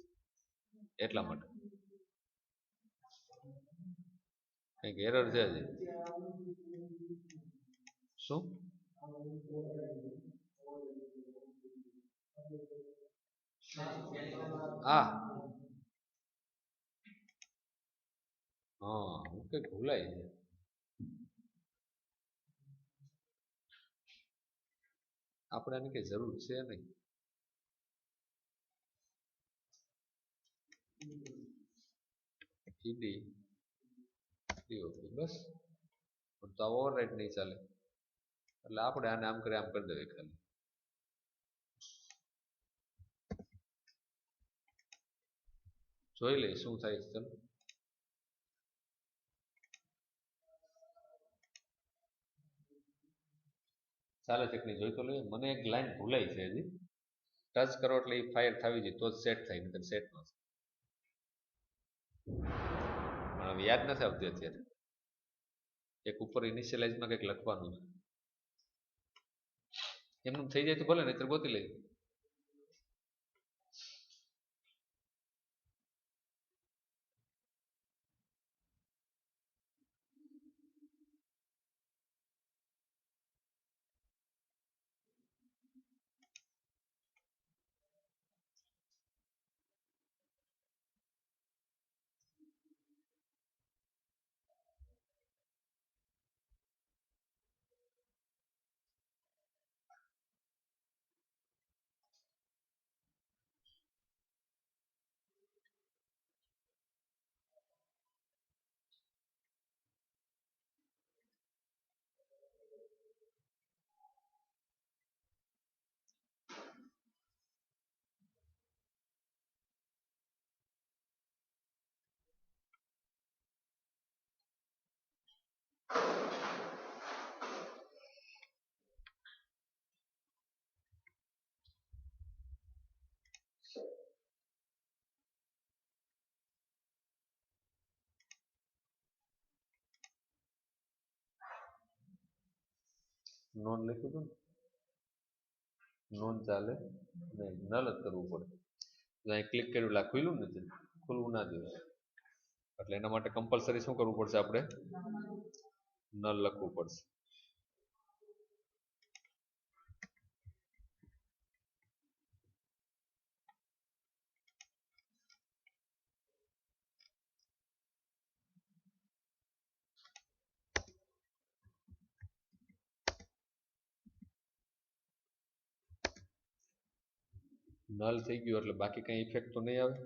છે એટલા માટે કંઈક એરર છે હજી. શું હા હા હું કંઈક ભૂલાય છે. આપણે આની કઈ જરૂર છે નહીં. ઈડી બસ તો ઓવરરાઇટ નહીં ચાલે એટલે આપણે આને આમ કરી દેવી ખાલી. જોઈ લઈ શું થાય છે. ચાલો ચાલે છે કે નહીં જોઈ તો લઈએ. મને એક લાઈન ભૂલાઈ છે હજી. ટચ કરો એટલે એ ફાયર થવી જોઈએ તો જ સેટ થાય નહીં સેટ ન થાય. હવે યાદ નથી આવતી અત્યારે. એક ઉપર ઇનિશિયલાઇઝમાં કંઈક લખવાનું છે એમનું થઈ જાય તો ભલે નહીતર ગોતી લઈ. નોન લખ્યું હતું ને નોન ચાલે નહીં નલ જ કરવું પડે. અહીં ક્લિક કર્યું એટલે ખુલ્લું નથી ખુલવું ના જોઈએ એટલે એના માટે કમ્પલસરી શું કરવું પડશે આપણે નલ લખવું પડશે. નલ થઈ ગયું એટલે બાકી કઈ ઇફેક્ટ તો નહીં આવે.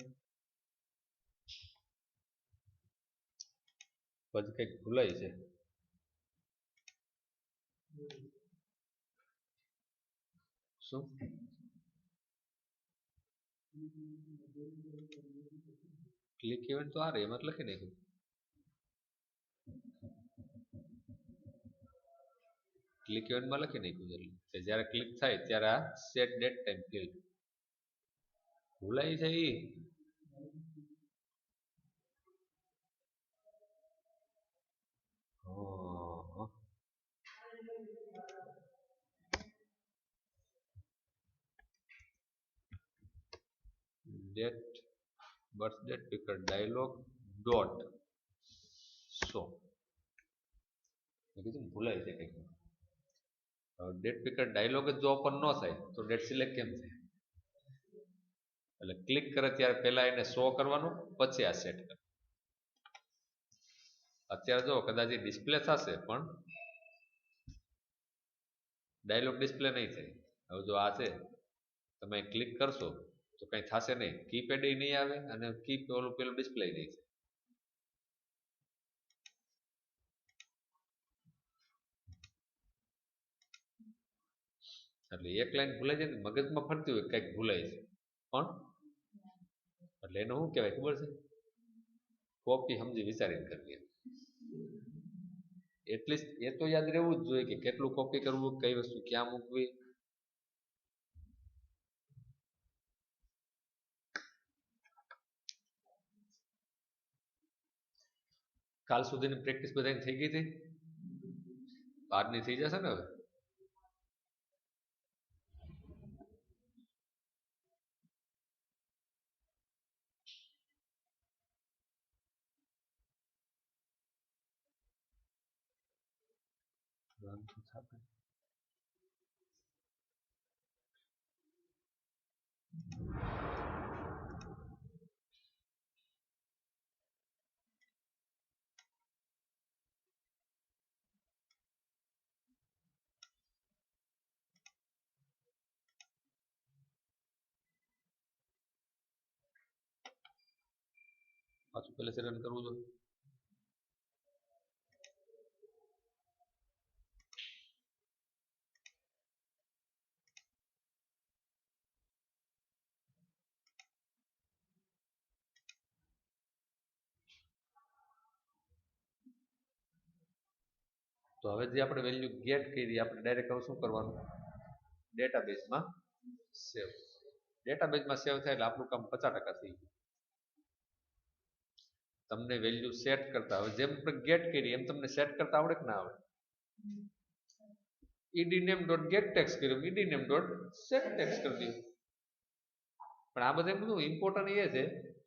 પછી કંઈક ભૂલાય છે. શું ક્લિક ઇવેન્ટ તો આ રે એમાં લખી નાખ્યું. ક્લિક ઇવેન્ટમાં લખી નાખ્યું એટલે જ્યારે ક્લિક થાય ત્યારે આ સેટ ડેટ ટાઈમ ફિલ્ડ ભૂલાય છે. Date birth date picker dialog dot show કીધું ભૂલાય છે કંઈક. ડેટ પિકર ડાયલોગ જ જો ઓપન ન થાય તો ડેટ સિલેક્ટ કેમ થાય. એટલે ક્લિક કરે ત્યારે પહેલા એને શો કરવાનું, પછી આ સેટ કરે. અત્યારે જો કદાચ ડિસ્પ્લે થશે પણ ડાયલોગ ડિસ્પ્લે નહીં થાય. હવે જો આ છે તમે ક્લિક કરશો તો કંઈ થશે નહીં, કીપેડ નહીં આવે અને ઓલું પેલું ડિસ્પ્લે નહીં થાય. એટલે એક લાઈન ભૂલાઈ જાય ને મગજમાં ફરતી હોય કંઈક ભૂલાય છે, પણ એટલે એનું શું કહેવાય ખબર છે? કોપી સમજી વિચારીને કરવી. એટલીસ્ટ એ તો યાદ રહેવું જ જોઈએ કે કેટલું કોપી કરવું, કઈ વસ્તુ ક્યાં મૂકવી. કાલ સુધીની પ્રેક્ટિસ બધાની થઈ ગઈ હતી, આજની થઈ જશે ને હવે. પાછું પહેલે રન કરવું જોઈએ. તો હવે જે આપણે વેલ્યુ ગેટ કરી આપણે ડાયરેક્ટ હવે શું કરવાનું? ડેટાબેઝમાં સેવ. ડેટાબેઝમાં સેવ થાય એટલે આપણું કામ 50% થઈ ગયું. તમને વેલ્યુ સેટ કરતા, હવે જેમ આપણે ગેટ કરી એમ તમને સેટ કરતા આવડે કે ના આવડે? edname.getText કર્યું, edname.setText કરી દીધું. પણ આ બધું બધું ઇમ્પોર્ટન્ટ એ છે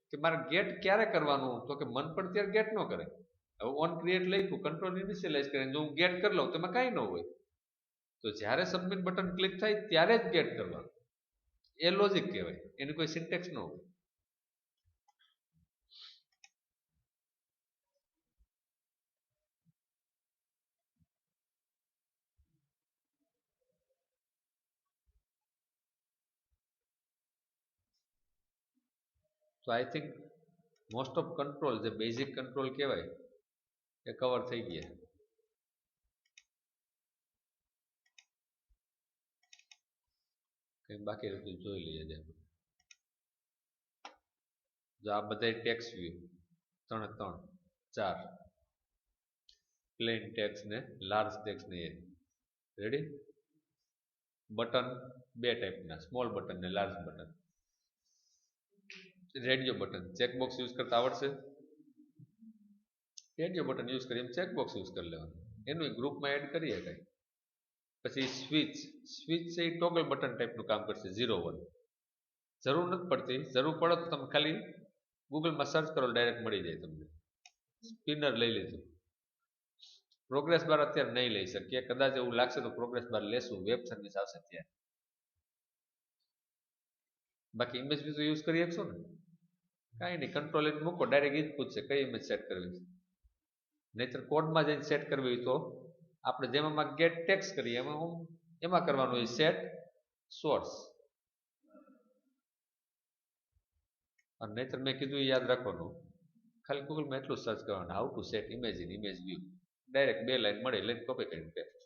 કે મારે ગેટ ક્યારે કરવાનું, તો કે મન પણ ત્યારે ગેટ ન કરે. હવે ઓન ક્રિએટ લખ્યું, કંટ્રોલ ઇનિશિયલાઇઝ કરીને જો હું ગેટ કરી લઉં તો એમાં કાંઈ ન હોય. તો જ્યારે સબમિટ બટન ક્લિક થાય ત્યારે જ ગેટ કરવાનું. એ લોજિક કહેવાય, એની કોઈ સિન્ટેક્સ ન હોય. તો I think most of control જે બેઝિક કંટ્રોલ કહેવાય એ કવર થઈ ગયા. કંઈ બાકી રહ્યું જોઈ લઈએ. જે જો આ બધા ટેક્સ વ્યૂ 3 4 પ્લેન ટેક્સ ને લાર્જ ટેક્સ ને, એ રેડી. બટન બે ટાઈપના, સ્મોલ બટન ને large button. Radio button checkbox use કરતા આવડશે? રેડિયો બટન યુઝ કરી એમ ચેકબોક્સ યુઝ કરી લેવાનું, એનું ગ્રુપમાં એડ કરીએ કંઈ. પછી સ્વિચ છે એ ટોગલ બટન ટાઈપનું કામ કરશે, 0 1. જરૂર નથી પડતી, જરૂર પડે તો તમે ખાલી ગૂગલમાં સર્ચ કરો, ડાયરેક્ટ મળી જાય તમને. સ્પિનર લઈ લીધું. પ્રોગ્રેસ બાર અત્યારે નહીં લઈ શકીએ, કદાચ એવું લાગશે તો પ્રોગ્રેસ બાર લેશું, વેબ સર્વિસ આવશે ત્યારે. બાકી ઇમેજ બી તો યુઝ કરી શકશો ને. કાંઈ નહીં, કંટ્રોલ એને મૂકો, ડાયરેક્ટ એ જ પૂછશે કઈ ઇમેજ સેટ કરવી. નહીતર કોડમાં જઈને સેટ કરવી હોય તો આપણે જેમાં ગેટ ટેક્સ કરીએ એમાં કરવાનું હોય સેટ સોર્સ. અને નહીતર મેં કીધું એ યાદ રાખવાનું, ખાલી ગૂગલમાં એટલું સર્ચ કરવાનું, how to set image in image view. Direct 2 line મળે, લઈને કોપી કરીને પેસ્ટ.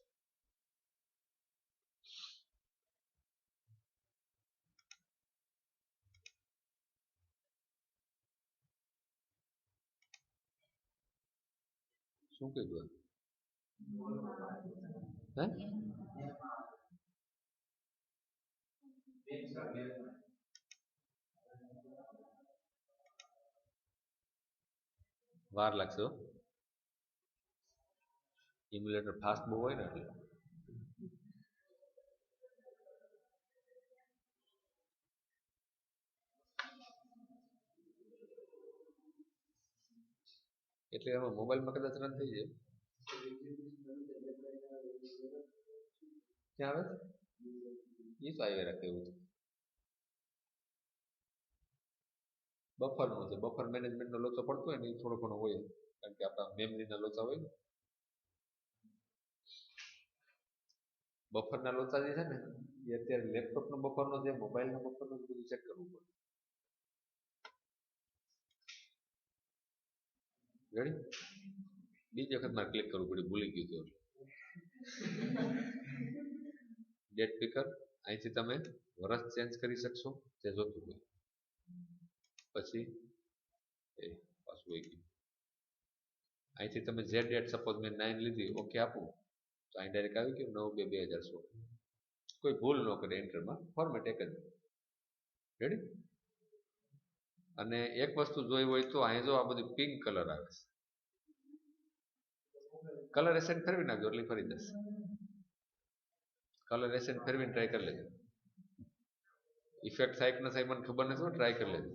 શું કીધું? હે વાર લાગશે. ઇમ્યુલેટર ફાસ્ટ બહુ હોય ને એટલે એમાં મોબાઈલમાં કદાચ રન થઈ જાય. ક્યાં આવે એ તો આવી રાખે એવું. બફરનો છે, બફર મેનેજમેન્ટનો લોચો પડતો હોય ને એ થોડો ઘણો હોય, કારણ કે આપણા મેમરીના લોચા હોય ને, બફરના લોચા જે છે ને એ અત્યારે લેપટોપનો બફરનો છે, મોબાઈલનો બફરનો બધું ચેક કરવું પડે. રેડી? બીજી વખત મારે ક્લિક કરવું પડ્યું, ભૂલી ગયું હતું. ડેટ પિકર અહીંથી તમે વર્ષ ચેન્જ કરી શકશો જે જોતું હોય. પછી પાછું વહી ગયું. અહીંથી તમે જે ડેટ સપોઝ મેં 9 લીધી, ઓકે આપું તો અહીં ડાયરેક્ટ આવી ગયું 9/2/2016. કોઈ ભૂલ ન કરે એન્ટરમાં, ફોર્મેટ એક જ. રેડી? અને એક વસ્તુ જોઈ હોય તો અહીં જો આ બધું પિંક કલર આવે છે, કલર એસેન્ટ ફેરવી નાખજો એટલે ફરી જશે. કલર એસેન્ટ ફેરવીને ટ્રાય કરી લેજો. ઇફેક્ટ થાય કે ન થાય મને ખબર નથી, ટ્રાય કરી લેજો.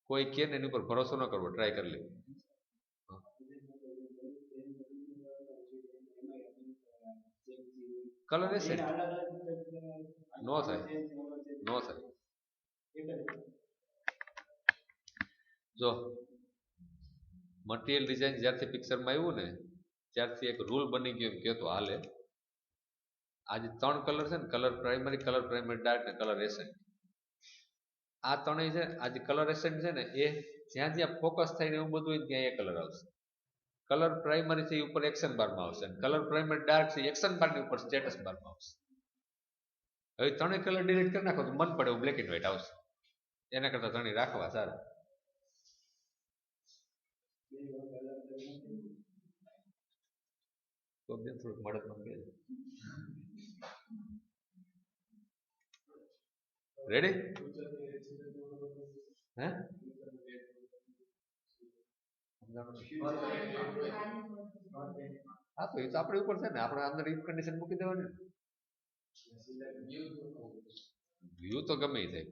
કોઈ કે એની ઉપર ભરોસો ન કરવો, ટ્રાય કરી લેજો. કલર એસેન્ટ નો થાય, નો થાય. જો મટીરિયલ ડિઝાઇન જ્યારથી પિક્ચરમાં આવ્યું ને ત્યારથી એક રૂલ બની ગયો એમ કહો તો હાલે. આ જે 3 કલર છે ને, કલર પ્રાઇમરી ડાર્ક ને કલર એસેન્ટ, આ ત્રણેય છે. આ જે કલર એસેન્ટ છે ને એ જ્યાં જ્યાં ફોકસ થાય ને એવું બધું હોય ત્યાં એ કલર આવશે. કલર પ્રાઇમરી છે એ ઉપર એક્શન બારમાં આવશે, કલર પ્રાઇમરી ડાર્ક છે એક્શન બારની ઉપર સ્ટેટસ બારમાં આવશે. હવે ત્રણેય કલર ડિલીટ કરી નાખો તો મન પડે એવું બ્લેક એન્ડ વ્હાઇટ આવશે. એના કરતા ત્રણેય રાખવા સારા. તો બેન થોડુંક મળત મને રેડી? હે હા તો એ તો આપણે ઉપર છે ને, આપણે અંદર ઇફ કન્ડિશન મૂકી દેવાની. વ્યૂ તો ગમે થાય.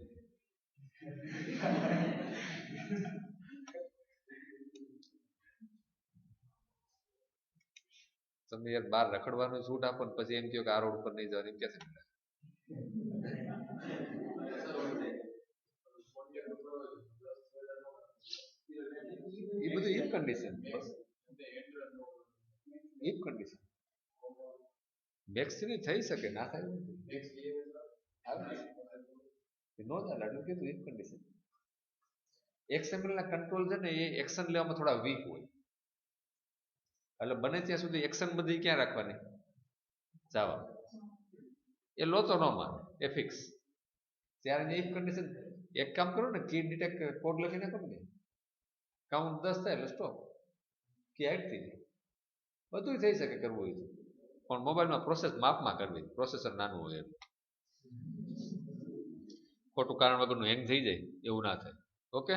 તમે યાર બહાર રખડવાનું છૂટ આપો ને પછી એમ કહો કે આ રોડ પર નહીં જવાનું, એમ કે એ બધું ઇફ કન્ડિશન. ઇફ કન્ડિશન મેક્સ ની થઈ શકે, ના થાય નો ચાલે. એટલું કીધું ઇફ કન્ડિશન. XML ના કંટ્રોલ છે ને એ એક્શન લેવામાં થોડા વીક હોય, એટલે બને ત્યાં સુધી એક્શન બધી ક્યાં રાખવાની? જાવા. એ લોચો ન મારે, એ ફિક્સ. ત્યારે ઇફ કન્ડિશન એક કામ કરો ને, કી ડિટેક્ટ કોડ લખી નાખો ને, કાઉન્ટ 10 થાય એટલે સ્ટોપ, કી હાઈડ થઈ જાય. બધું થઈ શકે કરવું હોય તો, પણ મોબાઈલમાં પ્રોસેસ માપમાં કરવી, પ્રોસેસર નાનું હોય એટલે ખોટું કારણ વગરનું હેંગ થઈ જાય એવું ના થાય. ઓકે.